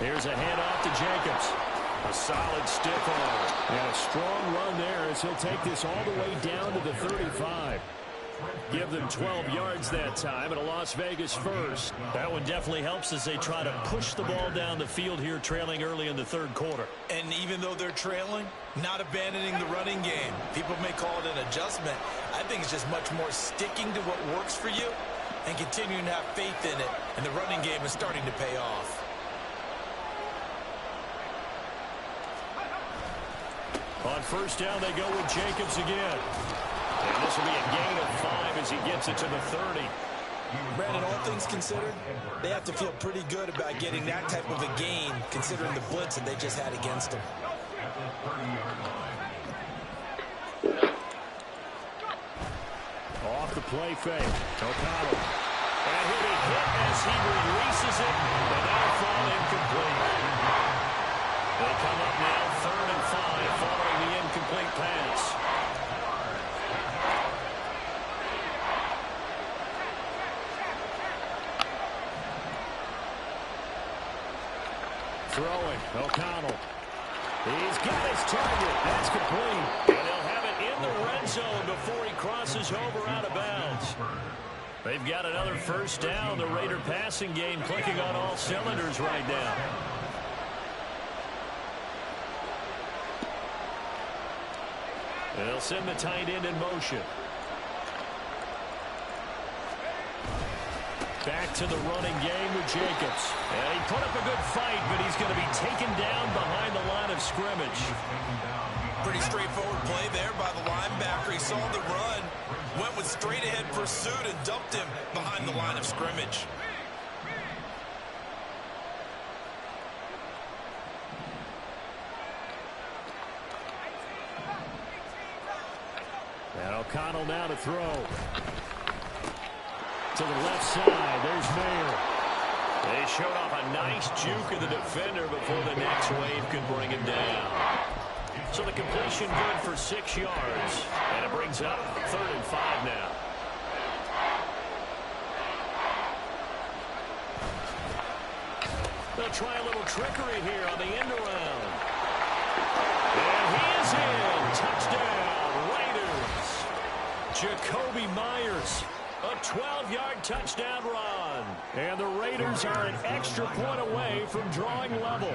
Here's a handoff to Jacobs. A solid stiff arm. And a strong run there as he'll take this all the way down to the 35. Give them 12 yards that time and a Las Vegas first. That one definitely helps as they try to push the ball down the field here, trailing early in the third quarter. And even though they're trailing, not abandoning the running game. People may call it an adjustment. I think it's just much more sticking to what works for you and continuing to have faith in it. And the running game is starting to pay off. On first down, they go with Jacobs again. And this will be a gain of 5 as he gets it to the 30. Brandon, all things considered, they have to feel pretty good about getting that type of a gain, considering the blitz that they just had against them. Off the play fake. O'Connell. And he'll be hit as he releases it, but that'll fall incomplete. They come up now 3rd and 5 following the incomplete pass. Throwing, O'Connell. He's got his target. That's complete. And they'll have it in the red zone before he crosses over out of bounds. They've got another first down. The Raider passing game clicking on all cylinders right now. They'll send the tight end in motion. Back to the running game with Jacobs. And he put up a good fight, but he's going to be taken down behind the line of scrimmage. Pretty straightforward play there by the linebacker. He saw the run, went with straight-ahead pursuit, and dumped him behind the line of scrimmage. And O'Connell now to throw. To the left side, there's Mayer. They showed off a nice juke of the defender before the next wave could bring him down. So the completion good for 6 yards. And it brings up 3rd and 5 now. They'll try a little trickery here on the end around. And he is in. Touchdown, Raiders. Jacoby Myers. A 12-yard touchdown run. And the Raiders are an extra point away from drawing level.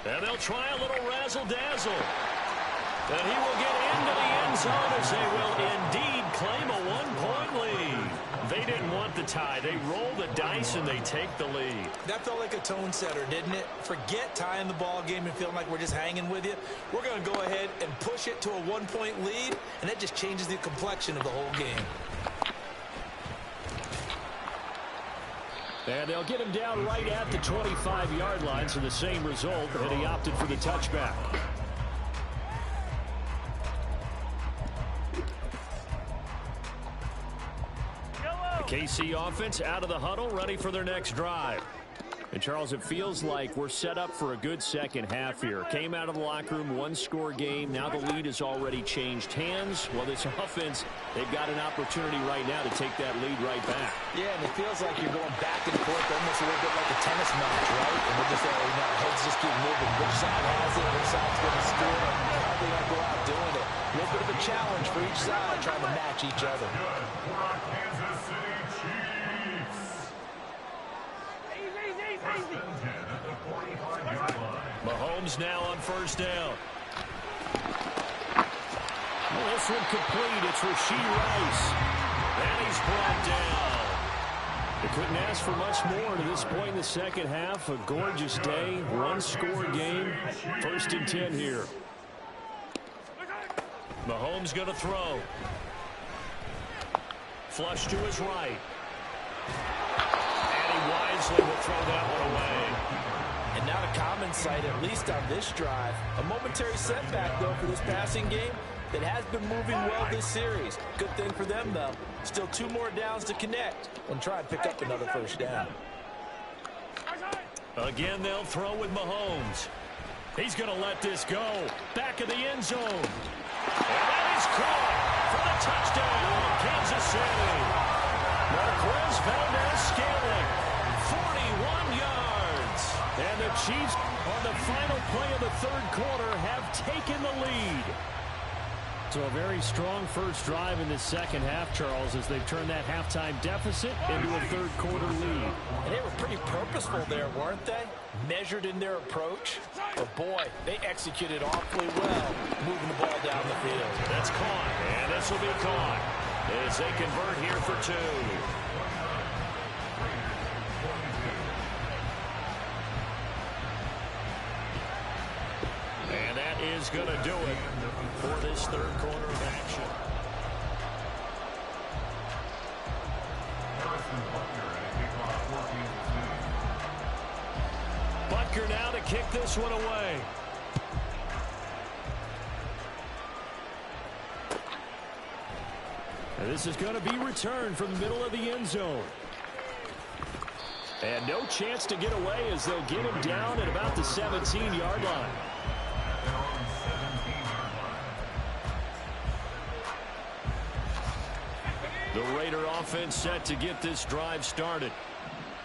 And they'll try a little razzle-dazzle. And he will get into the end zone as they will indeed claim a one-point lead. They didn't want the tie. They roll the dice and they take the lead. That felt like a tone setter, didn't it? Forget tying the ball game and feeling like we're just hanging with you. We're going to go ahead and push it to a one-point lead, and that just changes the complexion of the whole game. And they'll get him down right at the 25-yard line, so the same result, and he opted for the touchback. The KC offense out of the huddle, ready for their next drive. And, Charles, it feels like we're set up for a good second half here. Came out of the locker room, one-score game. Now the lead has already changed hands. Well, this offense, they've got an opportunity right now to take that lead right back. Yeah, and it feels like you're going back and forth almost a little bit like a tennis match, right? And we're just, heads just keep moving. Which side has it? Which side's going to score? How are they going to go out doing it? A little bit of a challenge for each side trying to match each other. Good for our Kansas City Chiefs. Mahomes now on first down. Well, this one complete. It's Rashee Rice. And he's brought down. They couldn't ask for much more to this point in the second half. A gorgeous day. One-score game. 1st and 10 here. Mahomes going to throw. Flush to his right. And he wisely will throw that one away. And not a common sight, at least on this drive. A momentary setback, though, for this passing game that has been moving well this series. Good thing for them, though. Still 2 more downs to connect and try and pick up another first down. Again, they'll throw with Mahomes. He's going to let this go. Back of the end zone. And that is caught for the touchdown, Kansas City. Marquez Valdez-Scantling, 41 yards. And the Chiefs, on the final play of the 3rd quarter, have taken the lead. So a very strong first drive in the second half, Charles, as they've turned that halftime deficit into a 3rd quarter lead. And they were pretty purposeful there, weren't they? Measured in their approach. But boy, they executed awfully well, moving the ball down the field. That's caught, and this will be caught as they convert here for 2. And that is going to do it for this 3rd quarter of action. Butker now to kick this one away. And this is going to be returned from the middle of the end zone. And no chance to get away as they'll get him down at about the 17-yard line. The Raider offense set to get this drive started.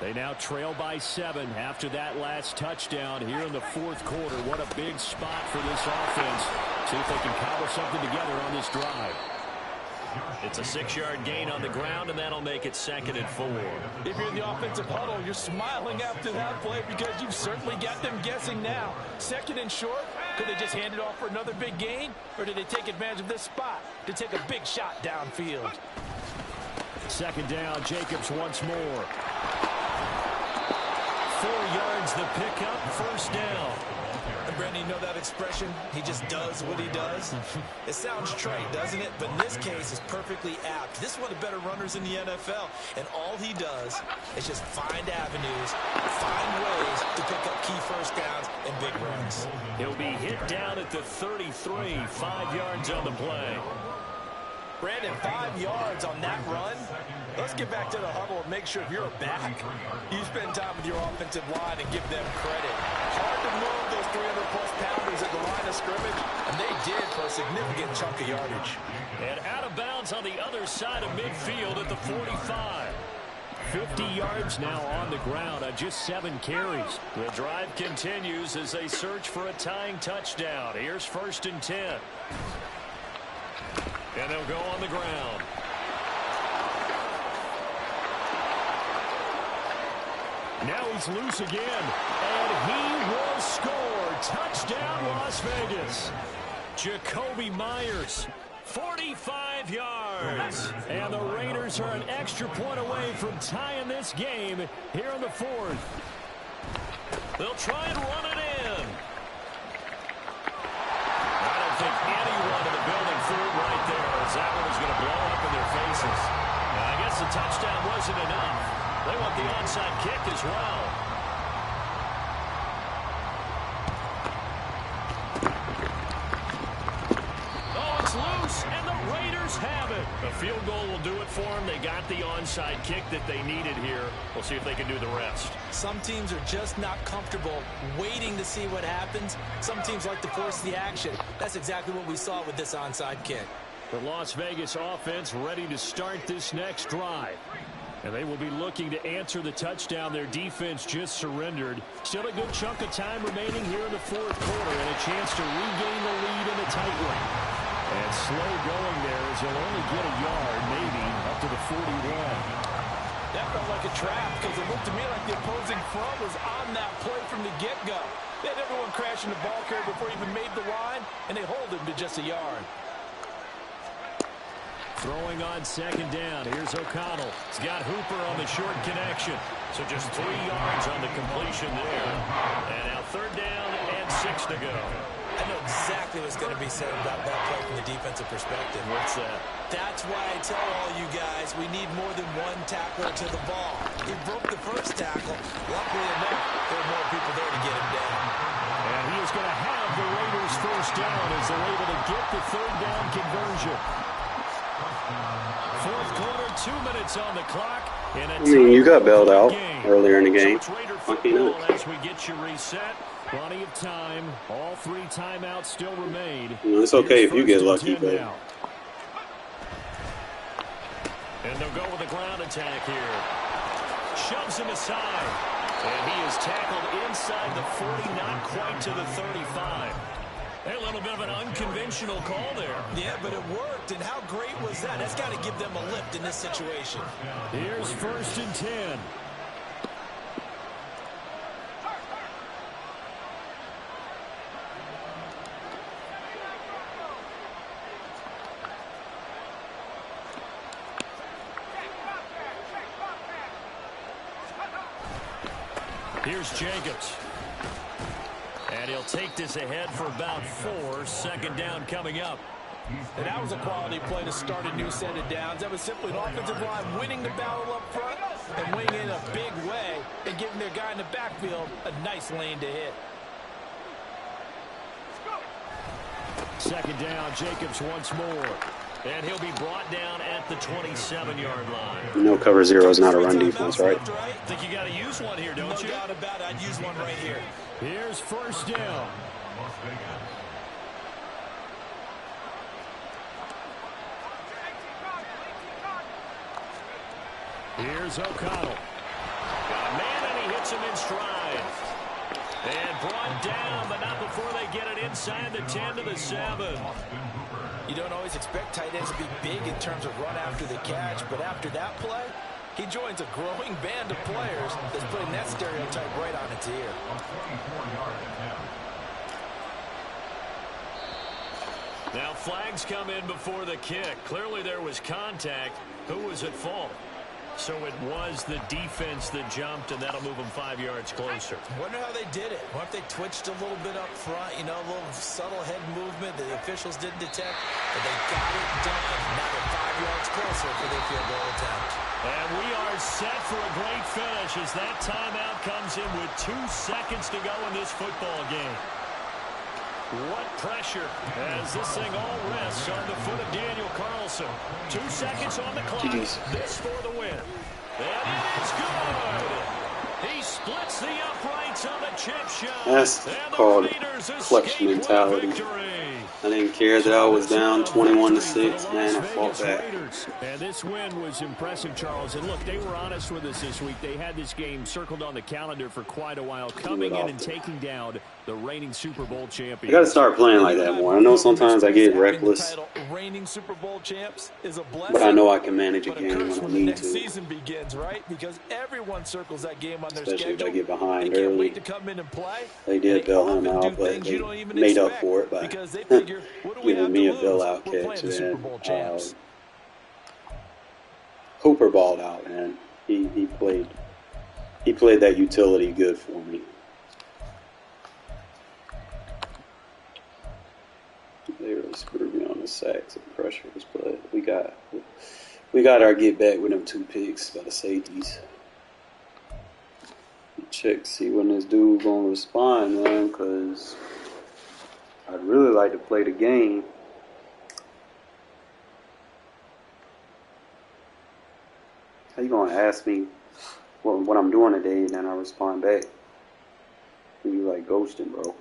They now trail by 7 after that last touchdown here in the 4th quarter. What a big spot for this offense. See if they can cobble something together on this drive. It's a 6-yard gain on the ground, and that'll make it 2nd and 4. If you're in the offensive huddle, you're smiling after that play because you've certainly got them guessing now. 2nd and short, could they just hand it off for another big gain? Or did they take advantage of this spot to take a big shot downfield? 2nd down, Jacobs once more. 4 yards the pickup, 1st down. And Brandon, you know that expression? He just does what he does. It sounds trite, doesn't it? But in this case, it's perfectly apt. This is one of the better runners in the NFL. And all he does is just find avenues, find ways to pick up key first downs and big runs. He'll be hit down at the 33, 5 yards on the play. Brandon, 5 yards on that run. Let's get back to the huddle and make sure if you're a back, you spend time with your offensive line and give them credit. Hard to move those 300-plus pounders at the line of scrimmage, and they did for a significant chunk of yardage. And out of bounds on the other side of midfield at the 45. 50 yards now on the ground on just 7 carries. The drive continues as they search for a tying touchdown. Here's 1st and 10. And they'll go on the ground. Now he's loose again. And he will score. Touchdown, Las Vegas. Jacoby Myers, 45 yards. And the Raiders are an extra point away from tying this game here in the 4th. They'll try and run it in. I don't think anyone in the building threw it right there, as that one was going to blow up in their faces. Now, I guess the touchdown wasn't enough. They want the onside kick as well. Oh, it's loose, and the Raiders have it. A field goal will do it for them. They got the onside kick that they needed here. We'll see if they can do the rest. Some teams are just not comfortable waiting to see what happens. Some teams like to force the action. That's exactly what we saw with this onside kick. The Las Vegas offense ready to start this next drive. And they will be looking to answer the touchdown. Their defense just surrendered. Still a good chunk of time remaining here in the fourth quarter and a chance to regain the lead in a tight one. And slow going there as they'll only get a yard, maybe, up to the 41. That felt like a trap because it looked to me like the opposing front was on that play from the get-go. They had everyone crashing the ball carrier before he even made the line, and they hold him to just a yard. Throwing on second down. Here's O'Connell. He's got Hooper on the short connection. So just 3 yards on the completion there. And now third down and 6 to go. I know exactly what's going to be said about that play from the defensive perspective. What's that? That's why I tell all you guys we need more than one tackler to the ball. He broke the first tackle. Luckily enough, there were more people there to get him down. And he is going to have the Raiders first down as they're able to get the third down conversion. Fourth quarter, 2 minutes on the clock. You got bailed out earlier in the game. As we get you reset, plenty of time. All 3 timeouts still remain. It's okay if you get lucky, but and they'll go with a ground attack here. Shoves him aside. And he is tackled inside the 40, not quite to the 35. A little bit of an unconventional call there. Yeah, but it worked. And how great was that? That's got to give them a lift in this situation. Here's 1st and 10. Here's Jacobs. And he'll take this ahead for about 4. Second down coming up. And that was a quality play to start a new set of downs. That was simply an offensive line winning the battle up front and winning in a big way and giving their guy in the backfield a nice lane to hit. Second down, Jacobs once more. And he'll be brought down at the 27-yard line. No cover 0 is not a run defense, right? Think you got to use one here, don't you? No doubt about it. I'd use one right here. Here's first down. Here's O'Connell. Got a man, and he hits him in stride. And brought down, but not before they get it inside the 10 to the 7. You don't always expect tight ends to be big in terms of run after the catch, but after that play, he joins a growing band of players that's putting that stereotype right on its ear. Now flags come in before the kick. Clearly there was contact. Who was at fault? So it was the defense that jumped, and that'll move them 5 yards closer. Wonder how they did it. What if they twitched a little bit up front, you know, a little subtle head movement that the officials didn't detect, but they got it done. Now they're 5 yards closer for their field goal attempt. And we are set for a great finish as that timeout comes in with 2 seconds to go in this football game. What pressure as this thing all rests on the foot of Daniel Carlson. 2 seconds on the clock. This for the win. And it's good. He splits the uprights on the chip shot. That's called clutch mentality. I didn't care that I was down 21-6, man. I fought back. And this win was impressive, Charles. And look, they were honest with us this week. They had this game circled on the calendar for quite a while, coming in and taking down the reigning Super Bowl champions. I got to start playing like that more. I know sometimes I get reckless, reigning Super Bowl champs is a blessing, but I know I can manage a game when I the need next to. season begins, right? Because everyone circles that game on their Especially schedule. if I get behind they early. can't wait to come in and play. They did bail him out, but they made up for it by giving me a bailout catch. And Hooper balled out, man. He played that utility good for me. They really screwed me on the sacks and pressures, but we got our get back with them 2 picks by the safeties. Check, see when this dude gonna respond, man, because I'd really like to play the game. How you gonna ask me what I'm doing today and then I respond back? You like ghosting, bro.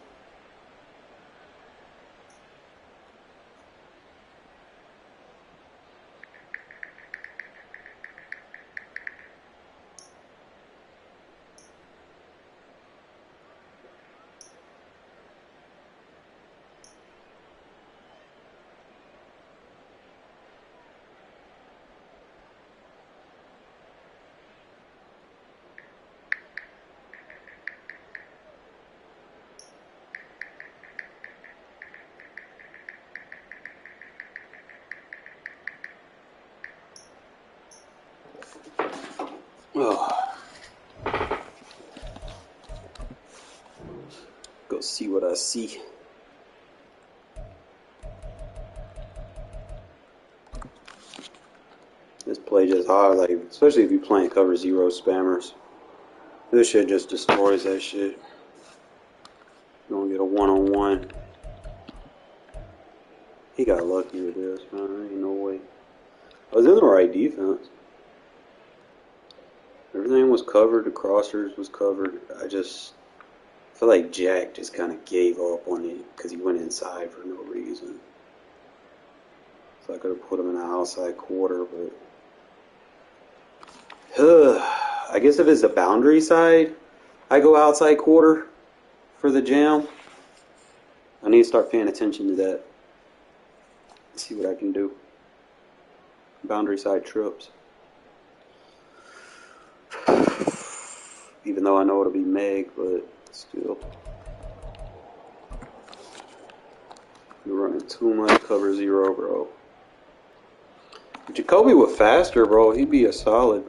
Go see what I see. This play just hard, like especially if you're playing cover zero spammers. This shit just destroys that shit. You don't get a one-on-one. He got lucky with this, man. There ain't no way. I was in the right defense. Everything was covered. The crossers was covered. I feel like Jack just kind of gave up on it because he went inside for no reason. So I could have put him in the outside quarter, but I guess if it's the boundary side, I go outside quarter for the jam. I need to start paying attention to that. See what I can do. Boundary side trips. Even though I know it'll be Meg, but still. You're running too much cover zero, bro. Jacoby was faster, bro. He'd be a solid.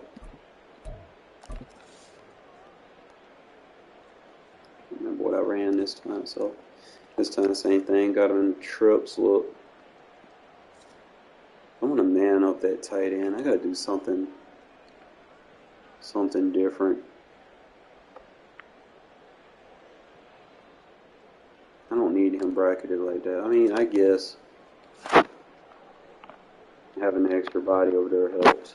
Remember what I ran this time, so this time same thing. Got him in trips. Look, I'm gonna man up that tight end. I gotta do something different. I don't need him bracketed like that. I mean, I guess having an extra body over there helps.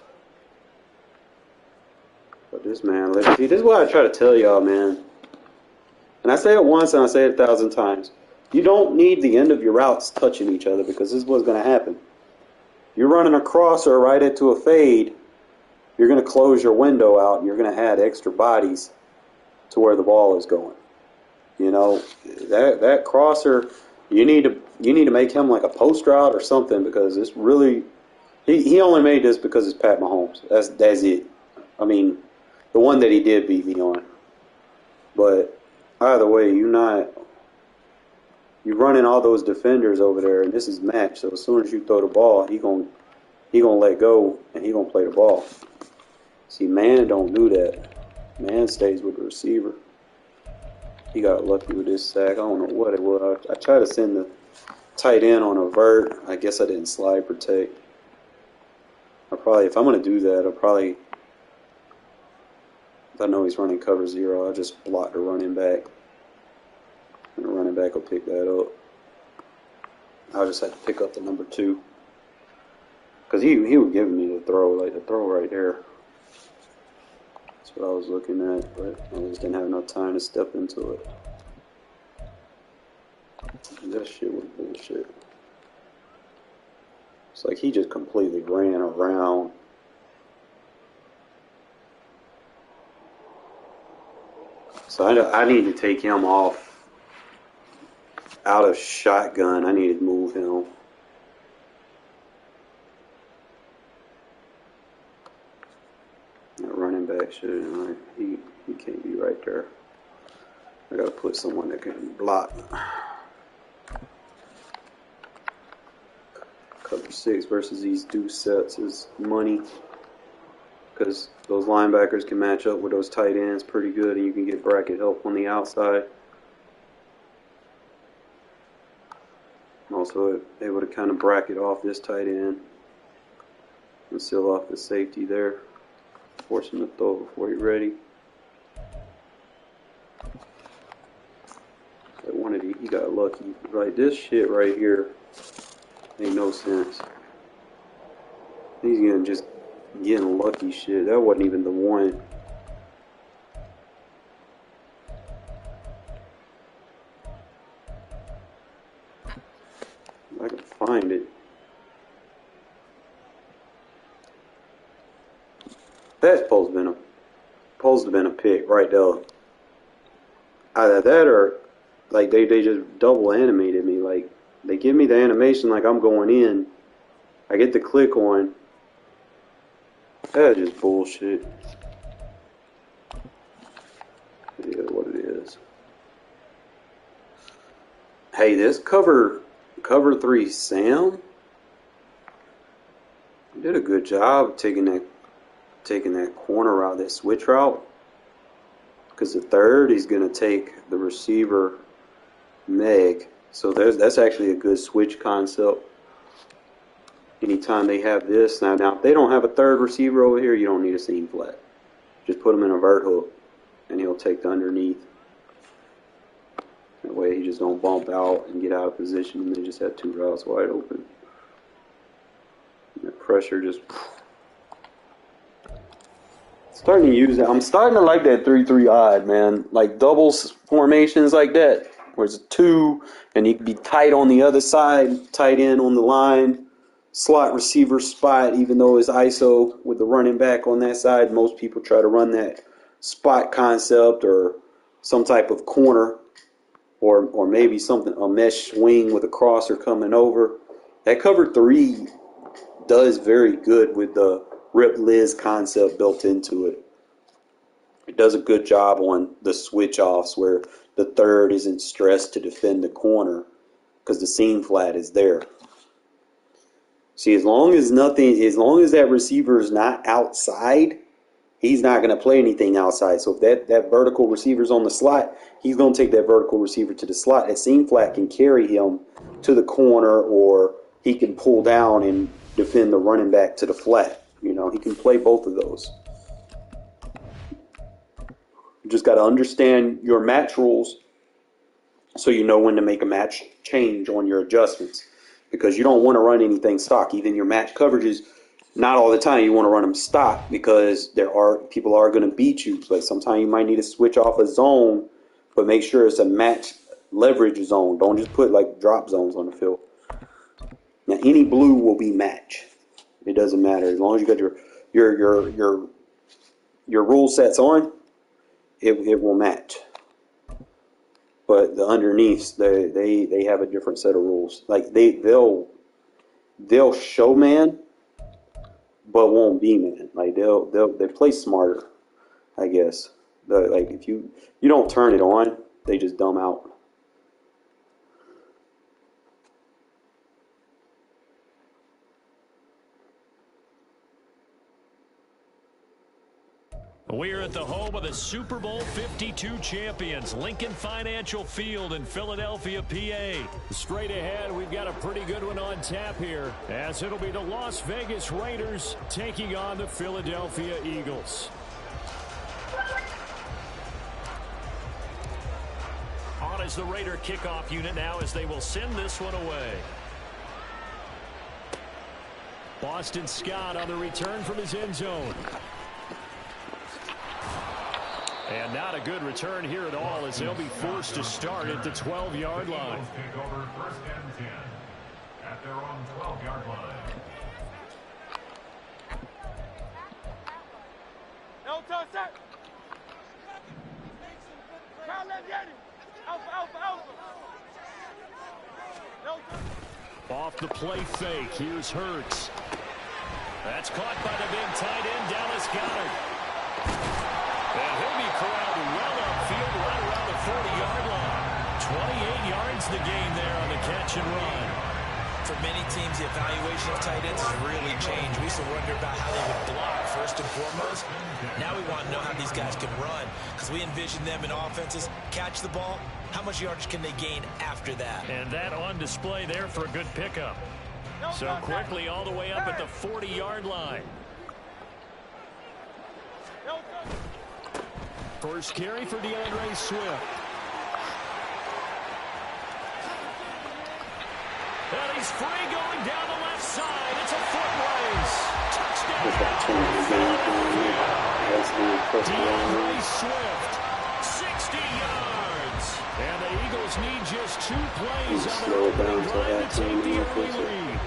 But this man, see, this is what I try to tell y'all, man. And I say it once and I say it 1,000 times. You don't need the end of your routes touching each other because this is what's going to happen. You're running a crosser right into a fade. You're going to close your window out and you're going to add extra bodies to where the ball is going. You know, that crosser, you need to make him like a post route or something because it's really he only made this because it's Pat Mahomes. That's it. I mean, the one that he did beat me on. But either way, you're running all those defenders over there, and this is match. So as soon as you throw the ball, he gonna let go and he gonna play the ball. See, man don't do that. Man stays with the receiver. He got lucky with this sack. I don't know what it was. I tried to send the tight end on a vert. I guess I didn't slide protect. If I'm going to do that, if I know he's running cover zero, I'll just block the running back. And the running back will pick that up. I'll just have to pick up the number 2. Because he was giving me the throw right there. That's what I was looking at, but I just didn't have enough time to step into it. That shit was bullshit. It's like he just completely ran around. So I need to take him off out of shotgun. I need to move him. That running back should, he can't be right there. I gotta put someone that can block. Cover 6 versus these deuce sets is money because those linebackers can match up with those tight ends pretty good, and you can get bracket help on the outside. I'm also able to kind of bracket off this tight end and seal off the safety there, force him to throw before he's ready. He got lucky. Like this shit right here. Ain't no sense. He's gonna just Getting lucky shit. That wasn't even the one. I can find it. That's supposed to have been a pick right there. Either that or like they just double animated me. Like they give me the animation like I'm going in. I get to click on. That's just bullshit. Yeah, what it is. Hey, this cover 3 Sam did a good job taking that corner route, that switch route. Because the third, he's going to take the receiver Meg. So that's actually a good switch concept. Anytime they have this, now if they don't have a third receiver over here, you don't need a seam flat. Just put him in a vert hook, and he'll take the underneath. That way he just don't bump out and get out of position, and they just have 2 routes wide open. And the pressure just... Starting to use that. I'm starting to like that 3-3 odd, man. Like doubles formations like that, where it's a 2, and you can be tight on the other side, tight end on the line, slot receiver spot, even though it's ISO with the running back on that side. Most people try to run that spot concept or some type of corner, or maybe something, a mesh swing with a crosser coming over. That cover 3 does very good with the Rip Liz concept built into it. It does a good job on the switch offs where the third isn't stressed to defend the corner because the seam flat is there. See, as long as that receiver is not outside, he's not going to play anything outside. So if that vertical receiver's on the slot, he's going to take that vertical receiver to the slot. That seam flat can carry him to the corner, or he can pull down and defend the running back to the flat. You know, he can play both of those. You just got to understand your match rules so you know when to make a match change on your adjustments. Because you don't want to run anything stock. Even your match coverages, not all the time you want to run them stock because people are going to beat you. But sometimes you might need to switch off a zone, but make sure it's a match leverage zone. Don't just put like drop zones on the field. Now any blue will be match. It doesn't matter as long as you got your rule sets on. It will match. But the underneaths, they have a different set of rules. Like they'll show man, but won't be man. Like they play smarter, I guess. Like if you don't turn it on, they just dumb out. We're at the home of the Super Bowl 52 champions, Lincoln Financial Field in Philadelphia, PA. Straight ahead, we've got a pretty good one on tap here, as it'll be the Las Vegas Raiders taking on the Philadelphia Eagles. On is the Raider kickoff unit now as they will send this one away. Boston Scott on the return from his end zone. And not a good return here at all as they'll be forced to start at the 12-yard line. Take over 1st and 10 at their own 12-yard line. No touch that. Can't let get it. Alpha. No touch. Off the play fake, here's Hurts. That's caught by the big tight end, Dallas Goedert. And he'll be corralled well upfield right around the 40-yard line. 28 yards the gain there on the catch and run. For many teams, the evaluation of tight ends has really changed. We used to wonder about how they would block first and foremost. Now we want to know how these guys can run because we envision them in offenses catch the ball. How much yardage can they gain after that? And that on display there for a good pickup. So quickly all the way up at the 40-yard line. First carry for DeAndre Swift. And he's He's free going down the left side. It's a foot race. Touchdown. DeAndre Swift, 60 yards. And the Eagles need just 2 plays on their opening drive to take the early lead.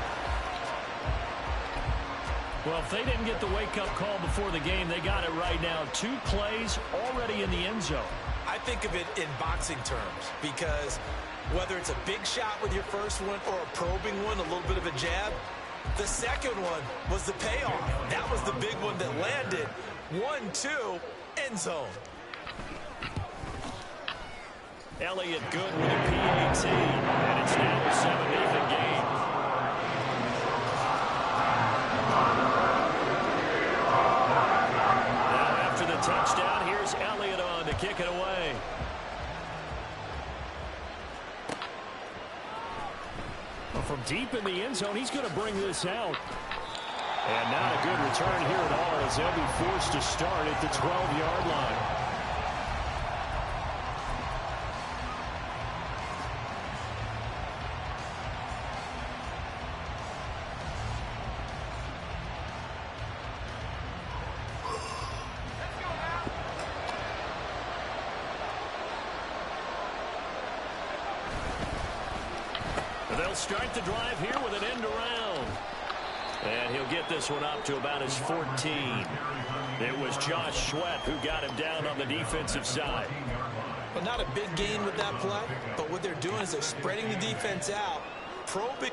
Well, if they didn't get the wake-up call before the game, they got it right now. 2 plays already in the end zone. I think of it in boxing terms because whether it's a big shot with your first one or a probing one, a little bit of a jab, the second one was the payoff. That was the big one that landed. 1-2, end zone. Elliott good with a PAT, and it's now a 7-0 game. Now after the touchdown, here's Elliott on to kick it away. Well, from deep in the end zone, he's going to bring this out. And not a good return here at all as they'll be forced to start at the 12-yard line. They'll start the drive here with an end around. And he'll get this one up to about his 14. It was Josh Sweat who got him down on the defensive side. Well, not a big gain with that play, but what they're doing is they're spreading the defense out, probing.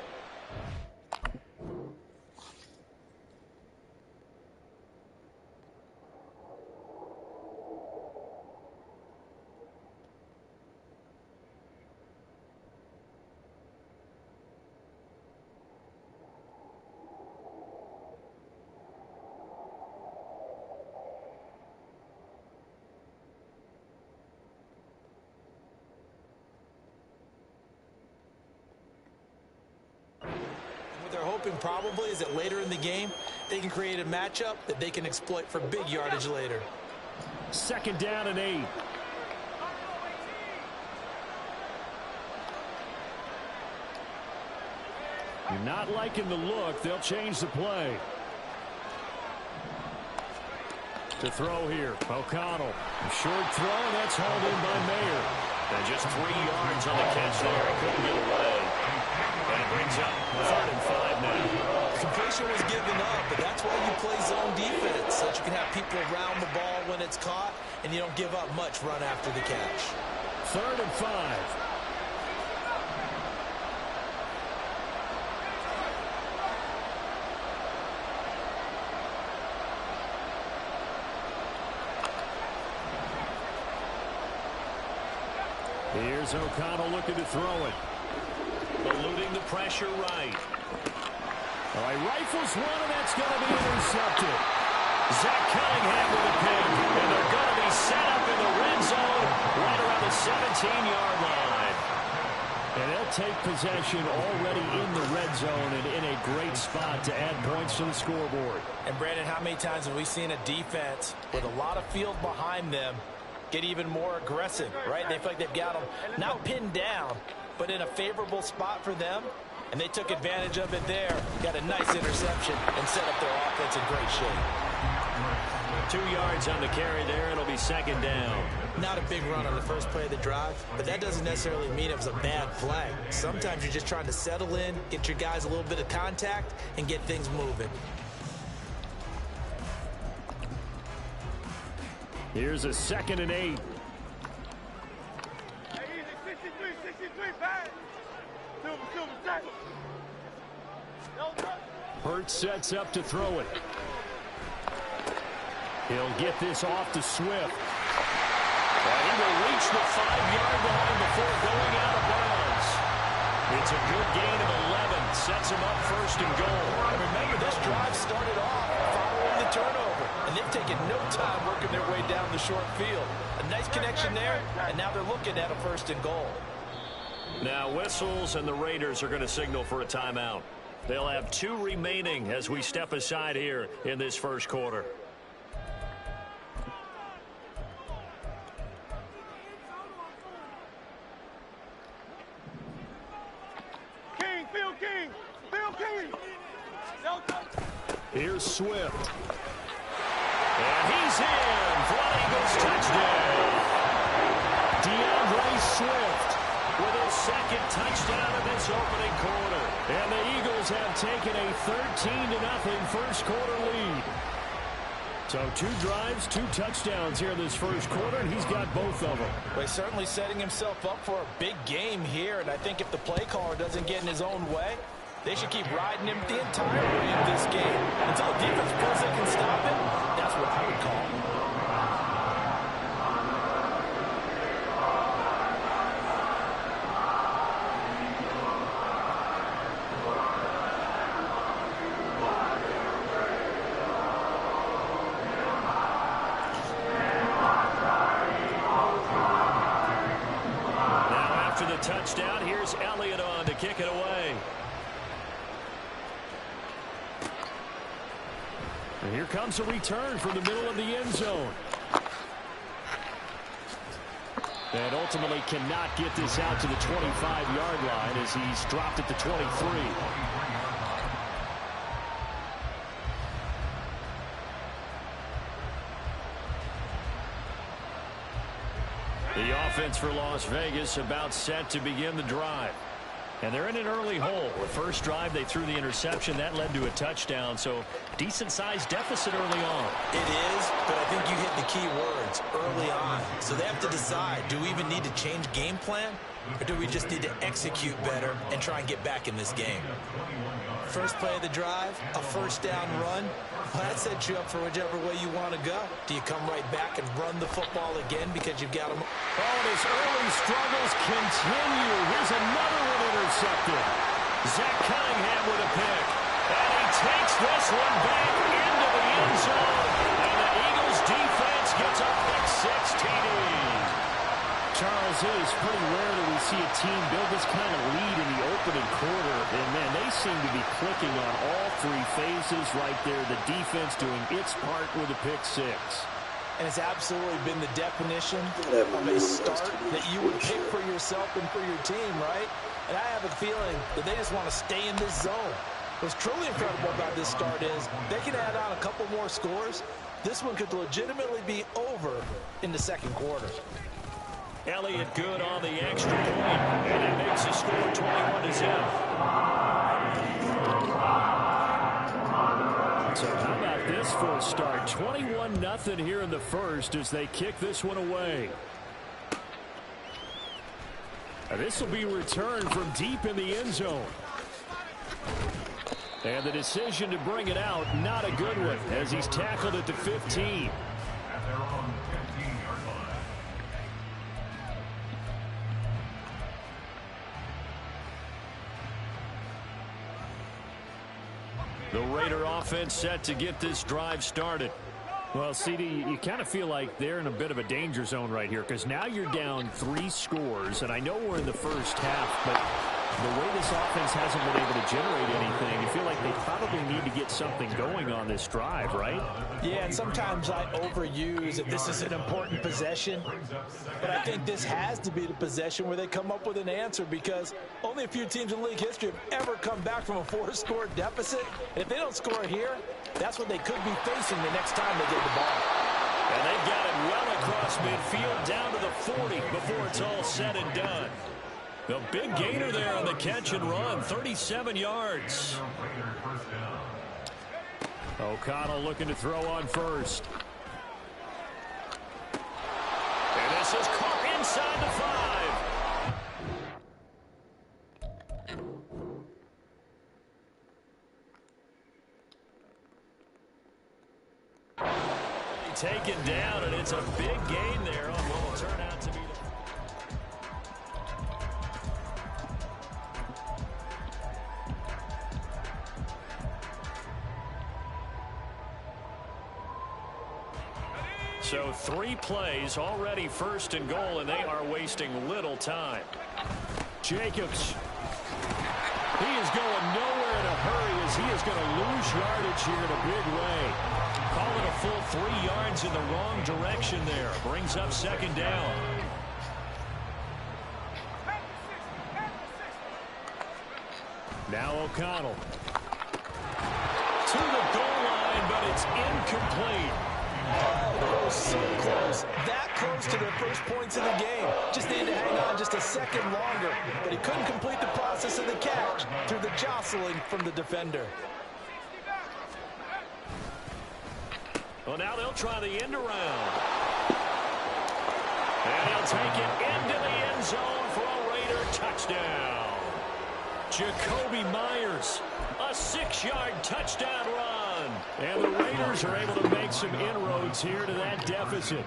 Probably is that later in the game they can create a matchup that they can exploit for big yardage later. 2nd down and 8. You're not liking the look. They'll change the play. To throw here, O'Connell. A short throw, and that's hauled in by Mayer. And just 3 yards on the catch there. He couldn't get away. And it brings up 3rd and 5 now. Completion was given up, but that's why you play zone defense, so that you can have people around the ball when it's caught, and you don't give up much run after the catch. 3rd and 5. Here's O'Connell looking to throw it. Eluding the pressure right. All right, rifles one, and that's going to be intercepted. Zach Cunningham with a pick, and they're going to be set up in the red zone right around the 17-yard line. And they'll take possession already in the red zone and in a great spot to add points to the scoreboard. And, Brandon, how many times have we seen a defense with a lot of field behind them get even more aggressive, right? They feel like they've got them not pinned down, but in a favorable spot for them, and they took advantage of it there. Got a nice interception and set up their offense in great shape. 2 yards on the carry there. It'll be 2nd down. Not a big run on the first play of the drive, but that doesn't necessarily mean it was a bad play. Sometimes you're just trying to settle in, get your guys a little bit of contact, and get things moving. Here's a 2nd and 8. Hey, easy, 63, bang. Silver, tackle. Hurts sets up to throw it. He'll get this off to Swift. And he will reach the 5-yard line before going out of bounds. It's a good gain of 11. Sets him up 1st and goal. And remember, this drive started off following the turnover, and they've taken no time working their way down the short field. A nice connection there, and now they're looking at a 1st and goal. Now whistles, and the Raiders are going to signal for a timeout. They'll have 2 remaining as we step aside here in this 1st quarter. King, field Bill King! Bill King! Here's Swift. And he's in for an Eagles touchdown. DeAndre Swift with his second touchdown of this opening quarter. And the Eagles have taken a 13-0 first quarter lead. So 2 drives, 2 touchdowns here in this first quarter, and he's got both of them. Well, he's certainly setting himself up for a big game here, and I think if the play caller doesn't get in his own way, they should keep riding him the entire way of this game. Until the defense proves they can stop him, that's what I would call. Touchdown. Here's Elliott on to kick it away. And here comes a return from the middle of the end zone. And ultimately cannot get this out to the 25-yard line as he's dropped at the 23. The offense for Las Vegas about set to begin the drive. And they're in an early hole. The first drive, they threw the interception. That led to a touchdown. So decent-sized deficit early on. It is, but I think you hit the key words, early on. So they have to decide, do we even need to change game plan? Or do we just need to execute better and try and get back in this game? First play of the drive, a first down run. Well, that sets you up for whichever way you want to go. Do you come right back and run the football again because you've got them? Oh, and his early struggles continue. Here's another one intercepted. Zach Cunningham with a pick. And he takes this one back into the end zone. And the Eagles defense gets a pick-6 TD. Charles, it is pretty rare that we see a team build this kind of lead in the opening quarter. And, man, they seem to be clicking on all 3 phases right there. The defense doing its part with a pick-6. And it's absolutely been the definition of a start that you would pick for yourself and for your team, right? And I have a feeling that they just want to stay in this zone. What's truly incredible about this start is they can add on a couple more scores. This one could legitimately be over in the second quarter. Elliott good on the extra point, and it makes the score 21-0. So how about this for a start? 21-0 here in the first as they kick this one away. This will be returned from deep in the end zone. And the decision to bring it out, not a good one, as he's tackled at the 15. The Raider offense set to get this drive started. Well, CD, you kind of feel like they're in a bit of a danger zone right here because now you're down 3 scores, and I know we're in the first half, but the way this offense hasn't been able to generate anything, you feel like they probably need to get something going on this drive, right? Yeah, and sometimes I overuse if this is an important possession, but I think this has to be the possession where they come up with an answer because only a few teams in league history have ever come back from a 4-score deficit. And if they don't score here, that's what they could be facing the next time they get the ball. And they've got it well across midfield down to the 40 before it's all said and done. The big gainer there on the catch and run, 37 yards. O'Connell looking to throw on first. And this is caught inside the 5. Taken down, and it's a big gain there on what will turn out to be the... So 3 plays, already first and goal, and they are wasting little time. Jacobs. He is going nowhere in a hurry as he is going to lose yardage here in a big way. Call it a full 3 yards in the wrong direction there. Brings up second down. Now O'Connell. To the goal line, but it's incomplete. Oh, they were so close. That close to their first points of the game. Just needed to hang on just a second longer. But he couldn't complete the process of the catch through the jostling from the defender. Well, now they'll try the end around. And he'll take it into the end zone for a Raider touchdown. Jacoby Myers, a 6-yard touchdown run. And the Raiders are able to make some inroads here to that deficit.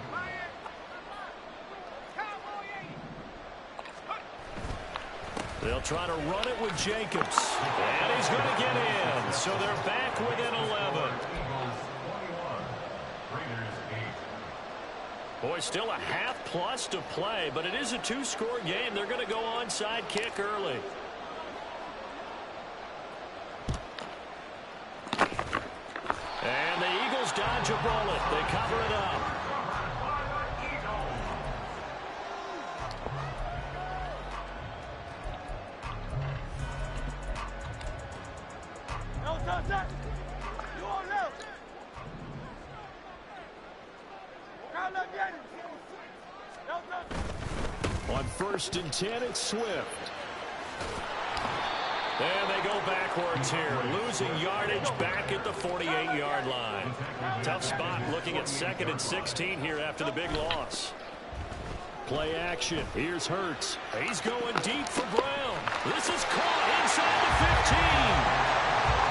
They'll try to run it with Jacobs. And he's going to get in. So they're back within 11. Boy, still a half-plus to play, but it is a 2-score game. They're going to go onside kick early. And the Eagles dodge a bullet. They cover it up. You on left. On 1st and 10, it's Swift. And they go backwards here, losing yardage back at the 48-yard line. Tough spot looking at 2nd and 16 here after the big loss. Play action. Here's Hurts. He's going deep for Brown. This is caught inside the 15.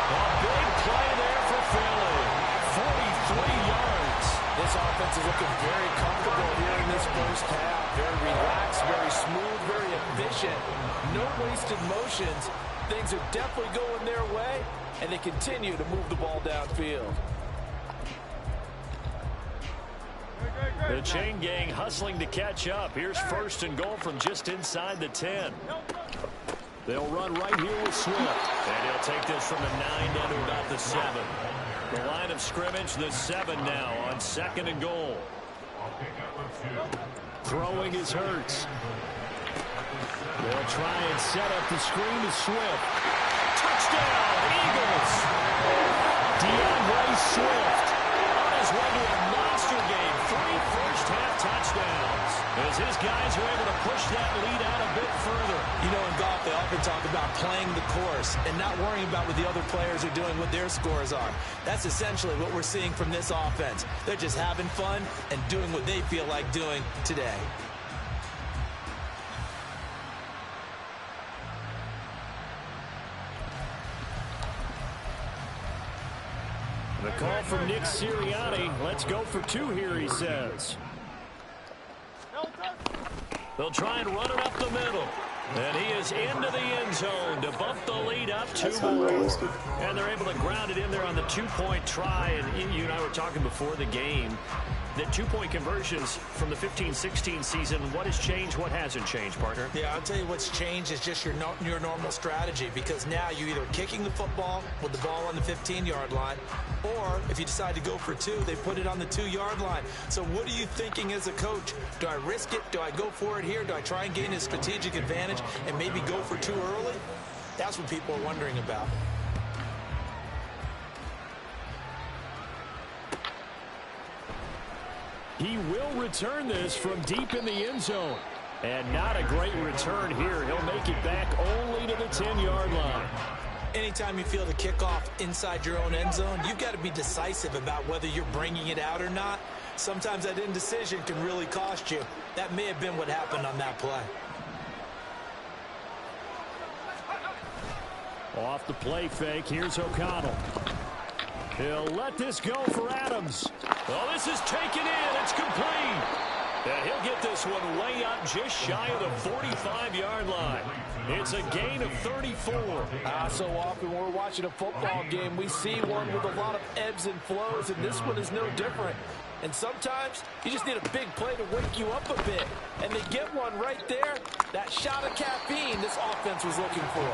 A big play there for Philly. 43 yards. This offense is looking very comfortable here in this first half. Very relaxed, very smooth, very efficient. No wasted motions. Things are definitely going their way, and they continue to move the ball downfield. The chain gang hustling to catch up. Here's 1st and goal from just inside the 10. They'll run right here with Swift. And he'll take this from the 9 down to about the 7. The line of scrimmage, the 7 now on 2nd and goal. Throwing is Hurts. They'll try and set up the screen to Swift. Touchdown, Eagles! DeAndre Swift on his way to a monster game. 3 first-half touchdowns. As his guys are able to push that lead out a bit further. You know, in golf, they often talk about playing the course and not worrying about what the other players are doing, what their scores are. That's essentially what we're seeing from this offense. They're just having fun and doing what they feel like doing today. The call from Nick Sirianni. Let's go for 2 here, he says. They'll try and run it up the middle. And he is into the end zone to bump the lead up 2 more. And they're able to ground it in there on the 2-point try. And you and I were talking before the game. The 2-point conversions from the 15-16 season, what has changed, what hasn't changed, partner? Yeah, I'll tell you what's changed is just your normal strategy, because now you're either kicking the football with the ball on the 15-yard line, or if you decide to go for 2, they put it on the 2-yard line. So what are you thinking as a coach? Do I risk it? Do I go for it here? Do I try and gain a strategic advantage and maybe go for 2 early? That's what people are wondering about. He will return this from deep in the end zone. And not a great return here. He'll make it back only to the 10-yard line. Anytime you feel the kickoff inside your own end zone, you've got to be decisive about whether you're bringing it out or not. Sometimes that indecision can really cost you. That may have been what happened on that play. Off the play fake, here's O'Connell. He'll let this go for Adams. Well, this is taken in. It's complete. And he'll get this one way up just shy of the 45-yard line. It's a gain of 34. So often when we're watching a football game, we see one with a lot of ebbs and flows, and this one is no different. And sometimes you just need a big play to wake you up a bit. And they get one right there. That shot of caffeine this offense was looking for.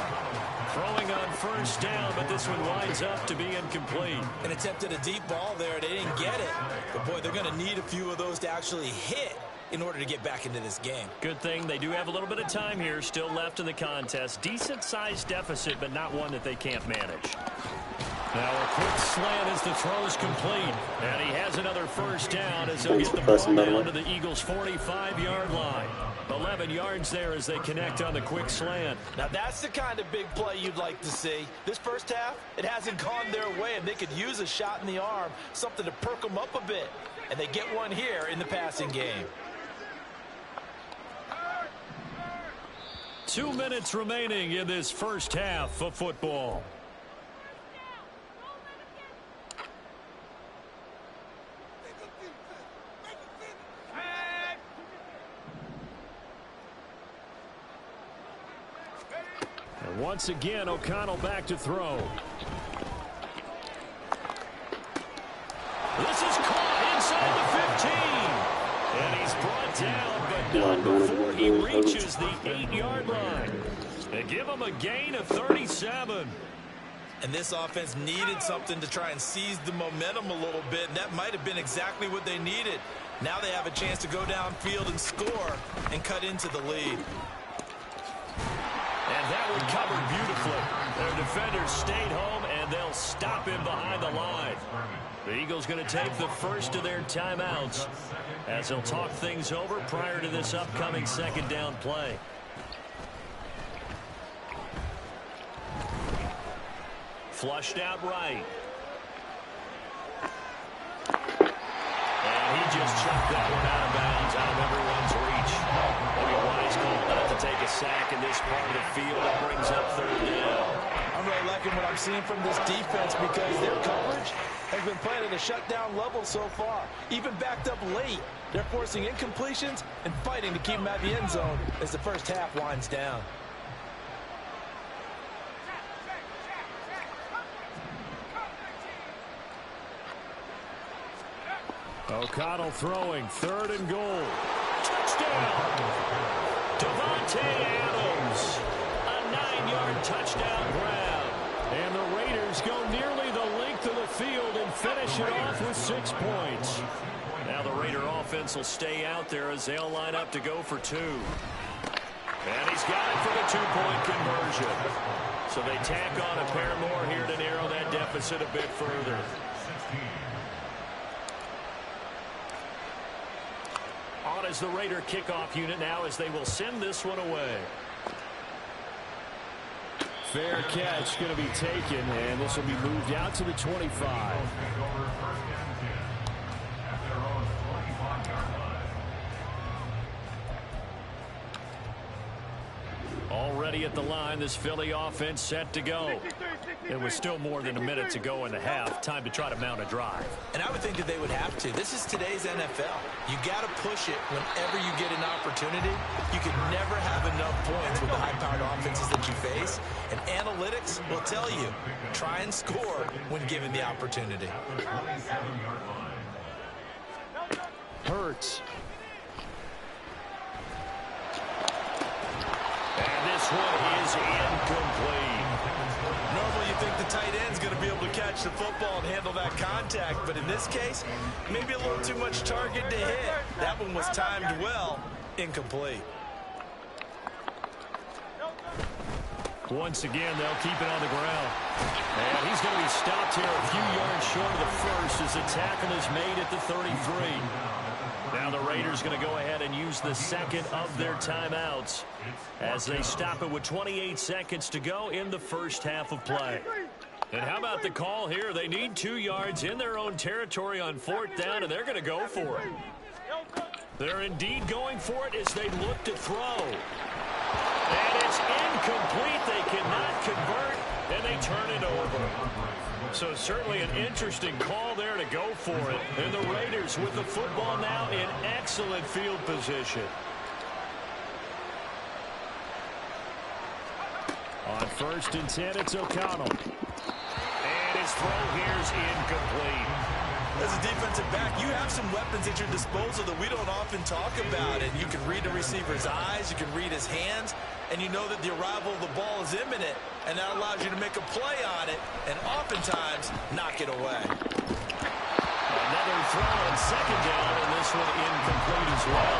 Throwing on 1st down, but this one winds up to be incomplete. An attempt at a deep ball there. They didn't get it. But, boy, they're going to need a few of those to actually hit in order to get back into this game. Good thing they do have a little bit of time here still left in the contest. Decent-sized deficit, but not one that they can't manage. Now a quick slant as the throw's complete. And he has another first down as he'll get the ball down to the Eagles' 45-yard line. 11 yards there as they connect on the quick slant. Now that's the kind of big play you'd like to see. This first half, it hasn't gone their way, and they could use a shot in the arm, something to perk them up a bit. And they get one here in the passing game. 2 minutes remaining in this first half of football. And once again, O'Connell back to throw. This is caught inside the 15. And he's brought down, but not before he reaches the 8-yard line. They give him a gain of 37. And this offense needed something to try and seize the momentum a little bit, and that might have been exactly what they needed. Now they have a chance to go downfield and score and cut into the lead. And that one covered beautifully. Their defenders stayed home, and they'll stop him behind the line. The Eagles going to take the first of their timeouts as they'll talk things over prior to this upcoming second down play. Flushed out right. And he just chucked that one out of bounds, out of everyone's reach. Bobby Wise called not to take a sack in this part of the field. It brings up third down. I'm really liking what I'm seeing from this defense because their coverage has been playing at a shutdown level so far. Even backed up late, they're forcing incompletions and fighting to keep them at the end zone as the first half winds down. O'Connell throwing, third and goal. Touchdown! Davante Adams. A 9-yard touchdown grab. And the Raiders go nearly the length of the field and finish it off with 6 points. Now the Raider offense will stay out there as they'll line up to go for 2. And he's got it for the 2-point conversion. So they tack on a pair more here to narrow that deficit a bit further. On as the Raider kickoff unit now as they will send this one away. Fair catch going to be taken, and this will be moved out to the 25. Already at the line, this Philly offense set to go. It was still more than a minute to go in the half. Time to try to mount a drive. And I would think that they would have to. This is today's NFL. You got to push it whenever you get an opportunity. You can never have enough points with the high-powered offenses that you face. And analytics will tell you, try and score when given the opportunity. Hurts. And this one is incomplete. Normally you think the tight end's going to be able to catch the football and handle that contact, but in this case, maybe a little too much target to hit. That one was timed well, incomplete. Once again, they'll keep it on the ground. And he's going to be stopped here a few yards short of the first as the tackle is made at the 33. Now the Raiders going to go ahead and use the second of their timeouts as they stop it with 28 seconds to go in the first half of play. And how about the call here? They need 2 yards in their own territory on 4th down, and they're going to go for it. They're indeed going for it as they look to throw. And it's incomplete. They cannot convert, and they turn it over. So certainly an interesting call there to go for it. And the Raiders with the football now in excellent field position. On 1st and 10, it's O'Connell. And his throw here is incomplete. As a defensive back, you have some weapons at your disposal that we don't often talk about. And you can read the receiver's eyes, you can read his hands, and you know that the arrival of the ball is imminent, and that allows you to make a play on it and oftentimes knock it away. Another throw on 2nd down, and this one incomplete. incomplete as well.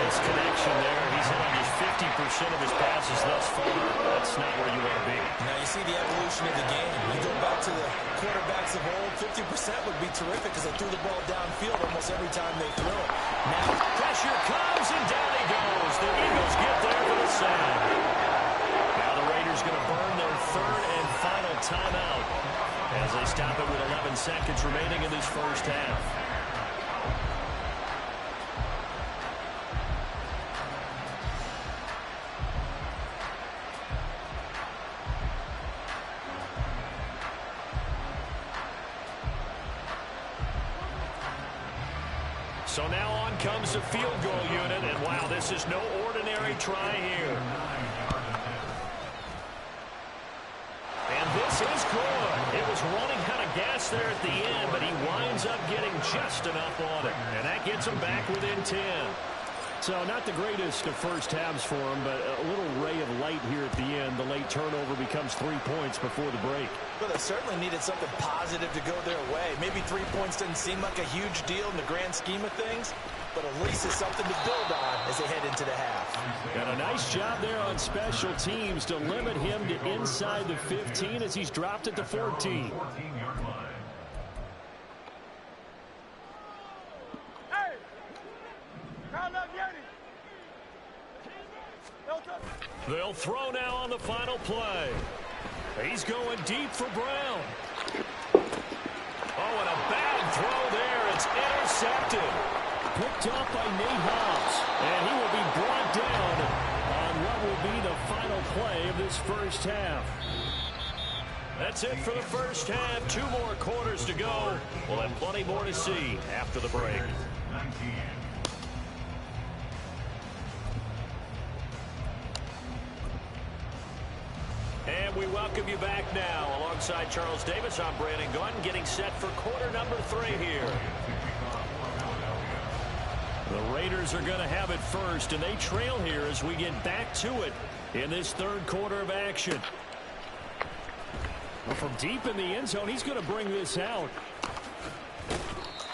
Misconnection there. He's hit on just 50% of his passes thus far. That's not where you want to be. Now you see the evolution of the game. You go back to the quarterbacks of old, 50% would be terrific because they threw the ball downfield almost every time they threw it. Now pressure comes, and down he goes. The Eagles get there for the sack. Now the Raiders going to burn their third and final timeout as they stop it with 11 seconds remaining in this first half. So now on comes the field goal unit, and wow, this is no ordinary try here. And this is good. It was running out of gas there at the end, but he winds up getting just enough on it, and that gets him back within 10. So not the greatest of first halves for him, but a little ray of light here at the end. The late turnover becomes 3 points before the break. Well, they certainly needed something positive to go their way. Maybe 3 points doesn't seem like a huge deal in the grand scheme of things, but at least it's something to build on as they head into the half. And a nice job there on special teams to limit him to inside the 15 as he's dropped at the 14. They'll throw now on the final play. He's going deep for Brown. Oh, and a bad throw there. It's intercepted. Picked up by Nate Hobbs. And he will be brought down on what will be the final play of this first half. That's it for the first half. 2 more quarters to go. We'll have plenty more to see after the break. And we welcome you back now. Alongside Charles Davis, I'm Brandon Gunn, getting set for quarter number 3 here. The Raiders are going to have it first, and they trail here as we get back to it in this third quarter of action. Well, from deep in the end zone, he's going to bring this out.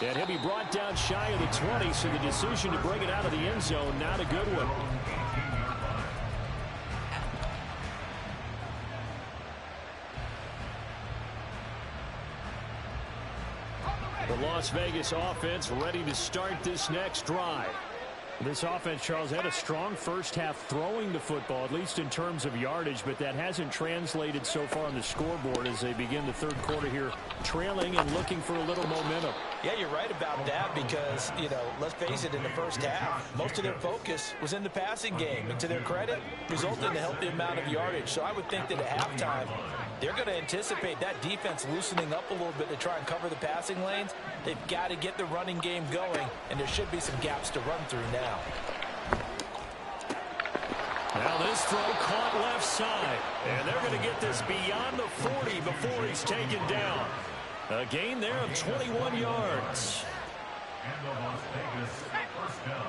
And he'll be brought down shy of the 20, so the decision to bring it out of the end zone, not a good one. The Las Vegas offense ready to start this next drive. This offense, Charles, had a strong first half throwing the football, at least in terms of yardage, but that hasn't translated so far on the scoreboard as they begin the third quarter here, trailing and looking for a little momentum. Yeah, you're right about that because, you know, let's face it, in the first half, most of their focus was in the passing game. And to their credit, resulted in a healthy amount of yardage. So I would think that at halftime, they're going to anticipate that defense loosening up a little bit to try and cover the passing lanes. They've got to get the running game going, and there should be some gaps to run through now. Now this throw caught left side, and they're going to get this beyond the 40 before he's taken down. A gain there of 21 yards. And the Las Vegas first down.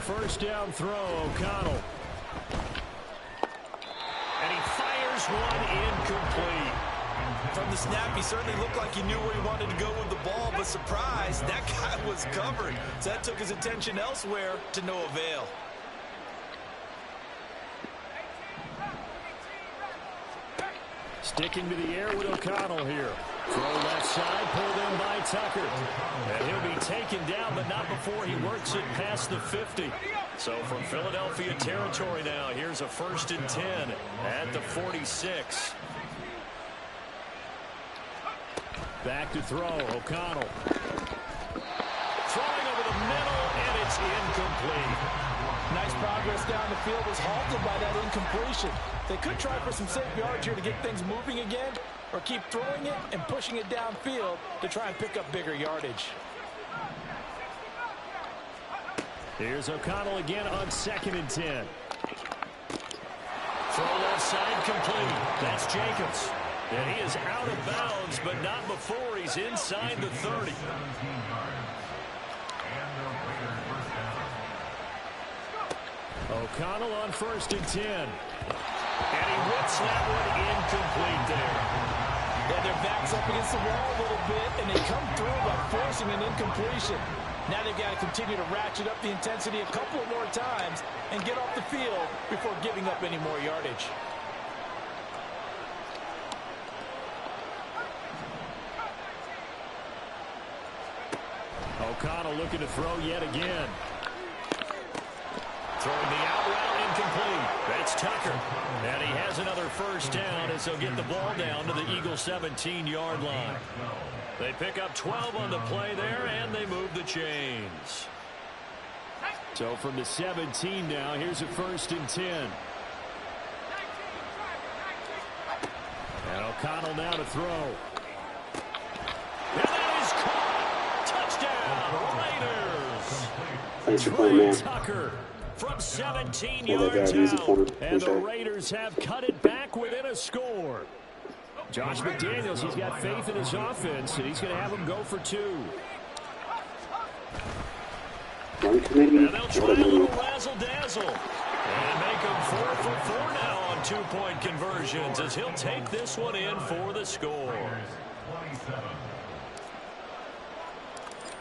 First down throw, O'Connell. And he fires one incomplete. From the snap, he certainly looked like he knew where he wanted to go with the ball, but surprise, that guy was covered. So that took his attention elsewhere to no avail. Sticking to the air with O'Connell here. Throw left side, pulled in by Tucker. And he'll be taken down, but not before he works it past the 50. So from Philadelphia territory now, here's a 1st and 10 at the 46. Back to throw, O'Connell. Throwing over the middle, and it's incomplete. Nice progress down the field was halted by that incompletion. They could try for some safe yards here to get things moving again, or keep throwing it and pushing it downfield to try and pick up bigger yardage. Here's O'Connell again on 2nd and 10. Throw left side complete. That's Jacobs. And he is out of bounds, but not before he's inside the 30. O'Connell on 1st and 10. And he whips that one their backs up against the wall a little bit, and they come through by forcing an incompletion. Now they've got to continue to ratchet up the intensity a couple of more times and get off the field before giving up any more yardage. O'Connell looking to throw yet again. Throwing the out route incomplete. That's Tucker. And he has another first down as they'll get the ball down to the Eagles' 17-yard line. They pick up 12 on the play there, and they move the chains. So from the 17 now, here's a 1st and 10. And O'Connell now to throw. And that is caught. Touchdown, Raiders. Thanks for playing, man. Tucker from 17 yards out. And the Raiders have cut it back within a score. Josh McDaniels, he's got faith in his offense, and he's going to have them go for 2. And they'll try a little razzle-dazzle. And make them 4 for 4 now on 2-point conversions as he'll take this one in for the score.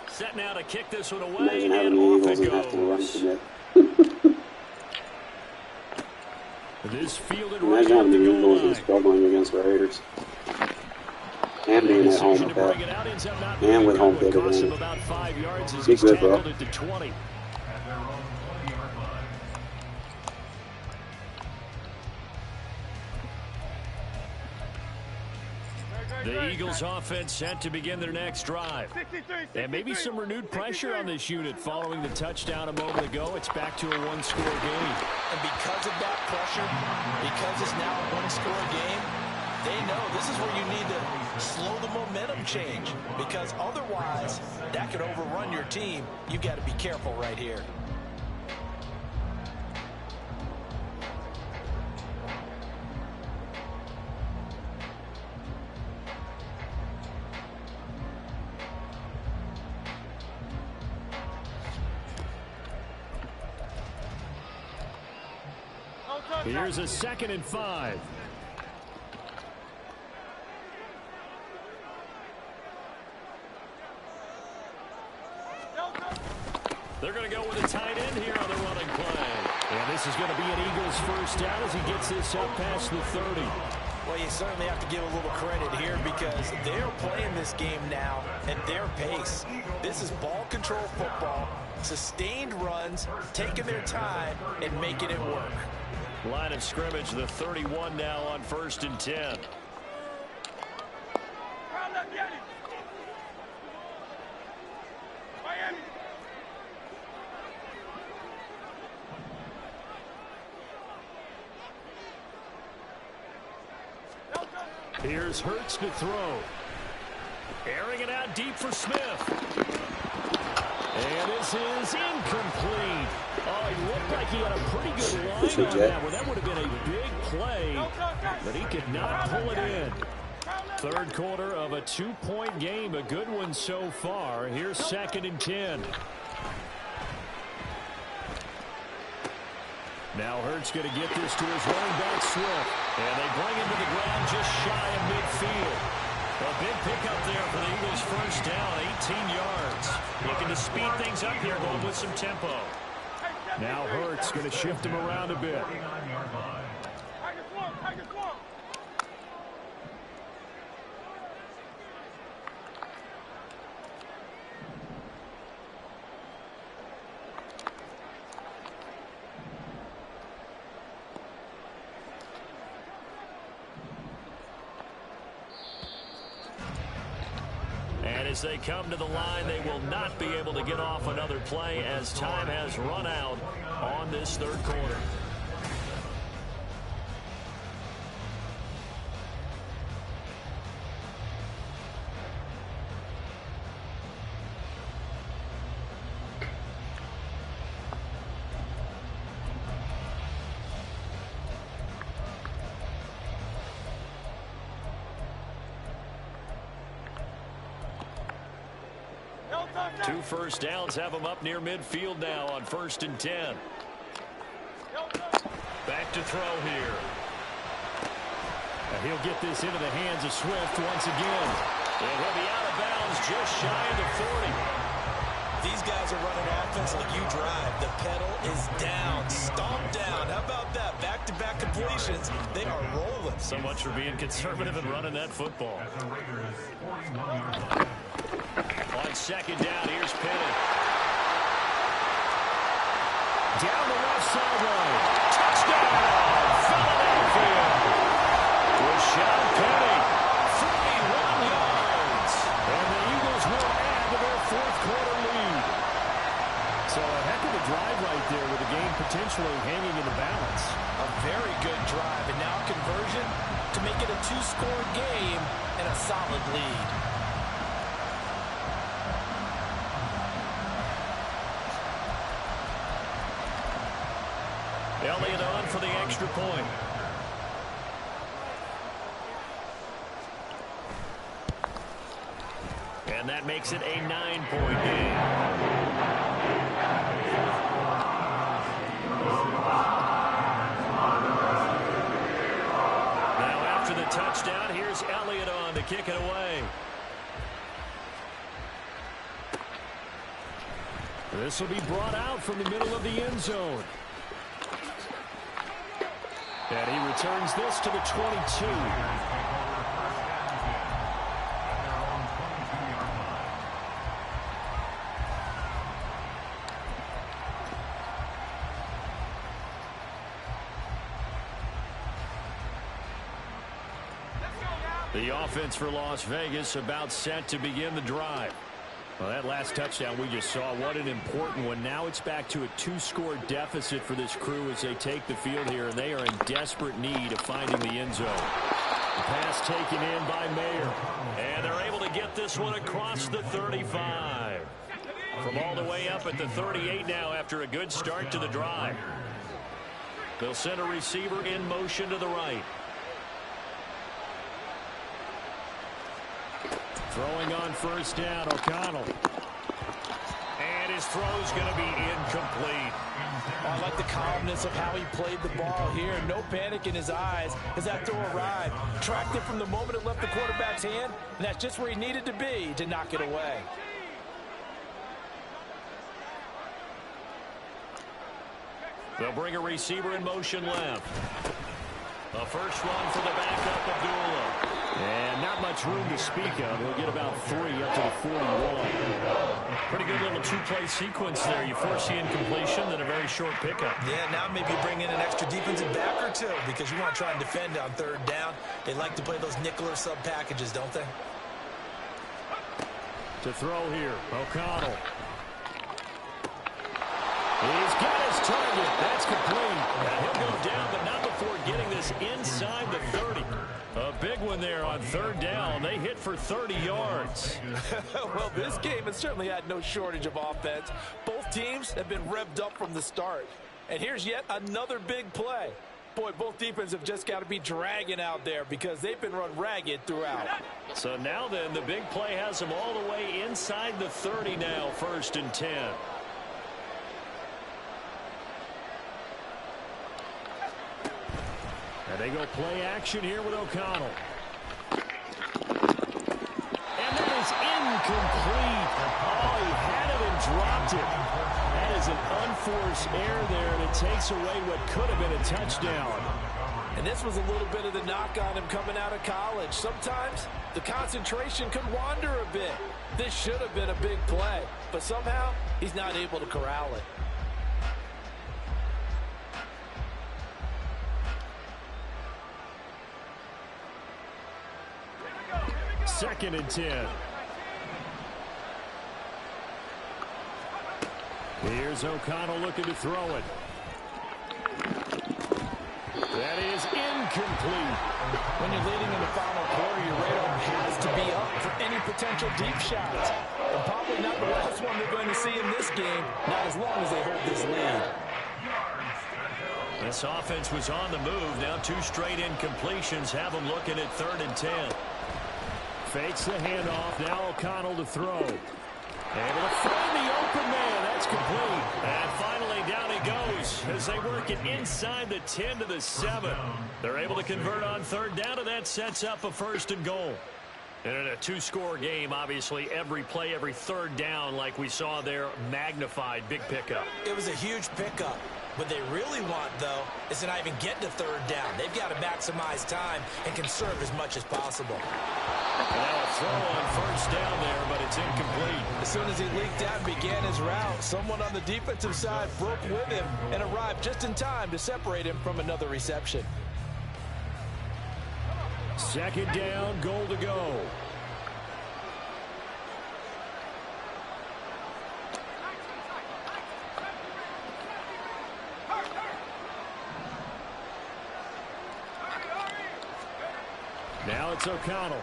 Set now to kick this one away, and off it goes. This fielded right at the goal line. Struggling against the Raiders. And being at home with that. And with home field advantage. About 5 yards as Big he's good, bro. tackled it to 20. The Eagles offense set to begin their next drive. And maybe some renewed pressure on this unit following the touchdown a moment ago. It's back to a 1-score game. And because of that pressure, because it's now a 1-score game, they know this is where you need to slow the momentum change. Because otherwise, that could overrun your team. You've got to be careful right here. Here's a 2nd and 5. They're going to go with a tight end here on the running play. And this is going to be an Eagles first down as he gets this up past the 30. Well, you certainly have to give a little credit here because they're playing this game now at their pace. This is ball control football, sustained runs, taking their time and making it work. Line of scrimmage, the 31 now on 1st and 10. Here's Hurts to throw. Airing it out deep for Smith. And this is incomplete. Oh, he looked like he had a pretty good line on that one. That would have been a big play, but he could not pull it in. 3rd quarter of a 2-point game, a good one so far. Here's 2nd and 10. Now Hurts going to get this to his running back Swift. And they bring him to the ground just shy of midfield. A big pickup there for the Eagles first down, 18 yards. Looking to speed things up here, going with some tempo. Now Hurts going to shift him around a bit. And as they come to the line, they will not be able to get off another play as time has run out on this 3rd quarter. Two first downs have them up near midfield now on 1st and 10. Back to throw here. He'll get this into the hands of Swift once again. And he'll be out of bounds just shy of the 40. These guys are running offense like you drive. The pedal is down, stomped down. How about that? Back-to-back completions. They are rolling. So much for being conservative and running that football. On second down, here's Penny. Down the left sideline. Touchdown! Philadelphia! Rashad Penny, 41 yards. And the Eagles will add to their fourth quarter lead. So a heck of a drive right there with the game potentially hanging in the balance. A very good drive, and now conversion to make it a two-score game and a solid lead. Elliott on for the extra point. And that makes it a 9-point game. Now after the touchdown, here's Elliott on to kick it away. This will be brought out from the middle of the end zone. And he returns this to the 22. The offense for Las Vegas about set to begin the drive. Well, that last touchdown we just saw, what an important one. Now it's back to a two-score deficit for this crew as they take the field here, and they are in desperate need of finding the end zone. The pass taken in by Mayer, and they're able to get this one across the 35. From all the way up at the 38 now after a good start to the drive. They'll send a receiver in motion to the right. Throwing on first down, O'Connell. And his throw's going to be incomplete. Oh, I like the calmness of how he played the ball here. No panic in his eyes as that throw arrived. Tracked it from the moment it left the quarterback's hand, and that's just where he needed to be to knock it away. They'll bring a receiver in motion left. The first one for the backup, Abdullah. And not much room to speak of. He'll get about 3 up to the 41. Pretty good little two-play sequence there. You force the incompletion, then a very short pickup. Yeah, now maybe bring in an extra defensive back or two because you want to try and defend on third down. They like to play those nickel or sub packages, don't they? To throw here, O'Connell. He's got his target. That's complete. And he'll go down, but not before getting this inside the 30. A big one there on third down. They hit for 30 yards. Well, this game has certainly had no shortage of offense. Both teams have been revved up from the start. And here's yet another big play. Boy, both defenses have just got to be dragging out there because they've been run ragged throughout. So now then, the big play has them all the way inside the 30 now, 1st and 10. And they go play action here with O'Connell. And that is incomplete. Oh, he had it and dropped it. That is an unforced error there, and it takes away what could have been a touchdown. And this was a little bit of the knock on him coming out of college. Sometimes the concentration could wander a bit. This should have been a big play, but somehow he's not able to corral it. Second and 10. Here's O'Connell looking to throw it. That is incomplete. When you're leading in the final quarter, your radar has to be up for any potential deep shots. And probably not the last one they're going to see in this game, not as long as they hold this lead. This offense was on the move. Now 2 straight incompletions have them looking at 3rd and 10. Fakes the handoff. Now O'Connell to throw. Able to find the open man. That's complete. And finally, down he goes as they work it inside the 10 to the 7. They're able to convert on third down, and that sets up a 1st and goal. And in a two-score game, obviously, every play, every third down, like we saw there, magnified, big pickup. It was a huge pickup. What they really want, though, is to not even get to third down. They've got to maximize time and conserve as much as possible. And now a throw on 1st down there, but it's incomplete. As soon as he leaked out and began his route, someone on the defensive side broke with him and arrived just in time to separate him from another reception. 2nd down, goal to go. Now it's O'Connell.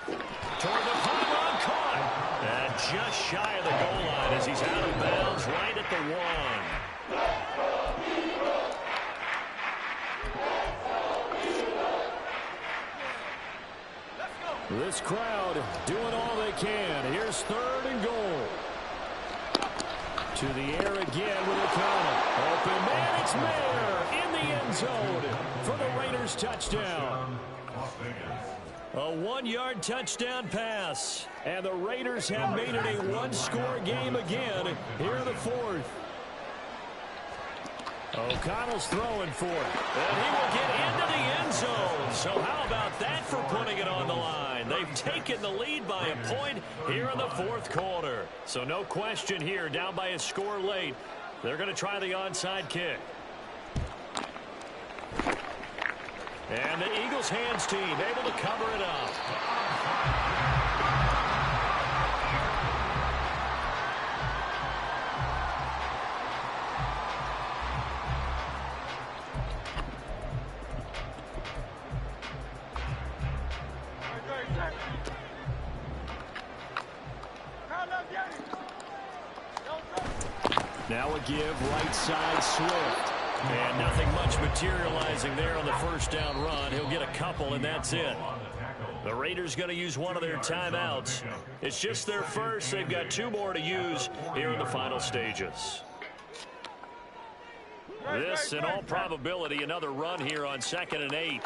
Toward the pylon, caught. And just shy of the goal line as he's out of bounds right at the 1. This crowd doing all they can. Here's 3rd and goal. To the air again with O'Connell. Open man, it's Mayer in the end zone for the Raiders touchdown. A 1-yard touchdown pass. And the Raiders have made it a one-score game again here in the 4th. O'Connell's throwing for it. And he will get into the end zone. So how about that for putting it on the line? They've taken the lead by a point here in the 4th quarter. So no question here, down by a score late. They're going to try the onside kick. And the Eagles hands team able to cover it up. Now a give, right side, Swift. And nothing much materializing there on the 1st down run. He'll get a couple, and that's it. The Raiders going to use one of their timeouts. It's just their first. They've got 2 more to use here in the final stages. This, in all probability, another run here on 2nd and 8.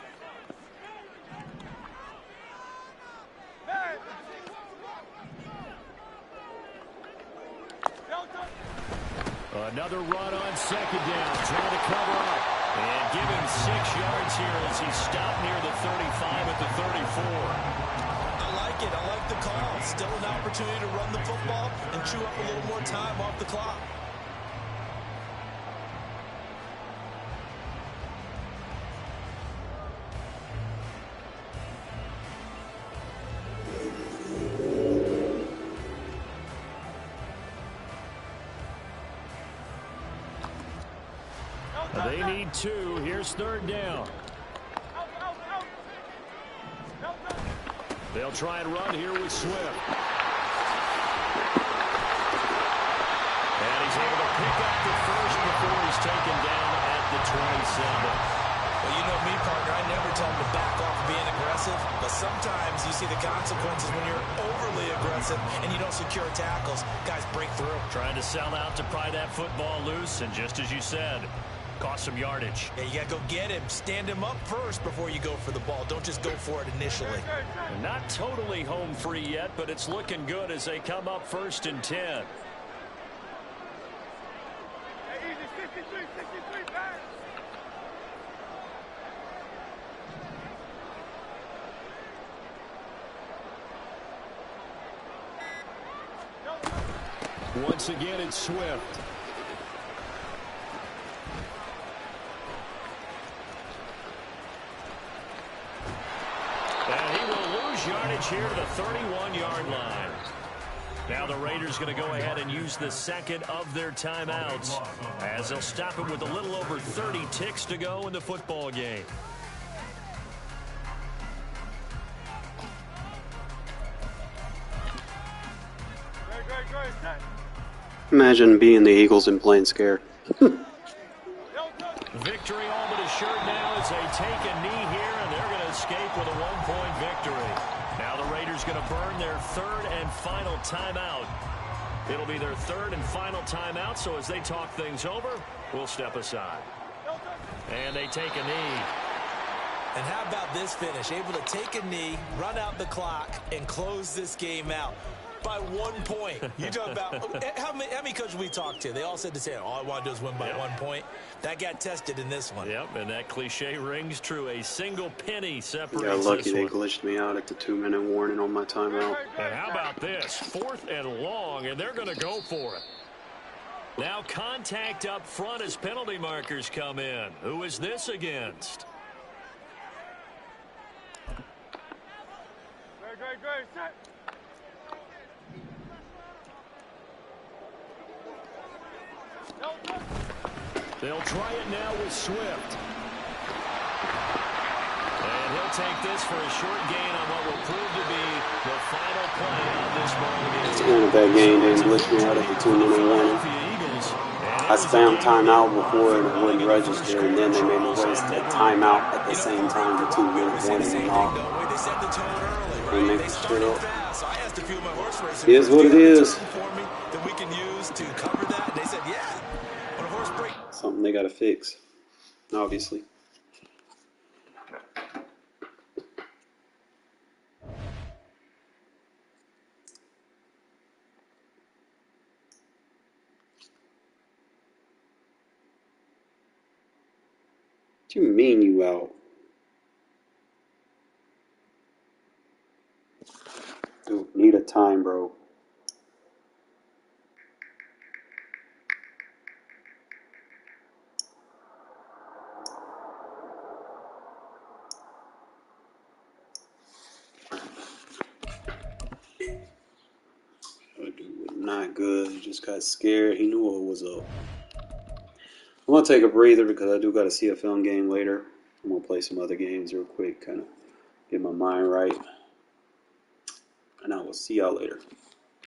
Another run on 2nd down, trying to cover up. And give him 6 yards here as he's stopped near the 35 at the 34. I like it. I like the call. Still an opportunity to run the football and chew up a little more time off the clock. They need 2. Here's 3rd down. They'll try and run here with Swift. And he's able to pick up the first before he's taken down at the 27. Well, you know me, partner. I never tell him to back off being aggressive. But sometimes you see the consequences when you're overly aggressive and you don't secure tackles. Guys break through. Trying to sell out to pry that football loose. And just as you said, cost some yardage. Yeah, you got to go get him. Stand him up first before you go for the ball. Don't just go for it initially. Not totally home free yet, but it's looking good as they come up 1st and 10. Once again, it's Swift. And he will lose yardage here to the 31-yard line. Now the Raiders going to go ahead and use the 2nd of their timeouts as they'll stop it with a little over 30 ticks to go in the football game. Imagine being the Eagles and playing scared. Victory all but assured now as they take a knee here, and they're going to escape with a 1-point victory. Now the Raiders going to burn their 3rd and final timeout. It'll be their third and final timeout, so as they talk things over, we'll step aside. And they take a knee. And how about this finish? Able to take a knee, run out the clock, and close this game out by 1 point. You talk about how many coaches we talked to? They all said the same. All I want to do is win by 1 point. That got tested in this one. Yep, and that cliche rings true. A single penny separates Got lucky they this one. glitched me out at the 2-minute warning on my timeout. And how about this? 4th and long, and they're going to go for it. Now contact up front as penalty markers come in. Who is this against? Great, set. They'll try it now with Swift. And he'll take this for a short gain on what will prove to be the final play of this ball game. It's one of that game they glitched me out at the 2-minute warning. I spammed timeout before and it wouldn't register, and then they made me waste a timeout at the same time the 2-minute warning went off. They make it shit up. It is what it is. That we can use to cover that. They said, yeah. When a horse breaks. Something they gotta fix, obviously. What do you mean you out? Dude, need a time, bro. That dude was not good. He just got scared. He knew what was up. I'm going to take a breather because I do got to see a film game later. I'm going to play some other games real quick, kind of get my mind right. And I will see y'all later.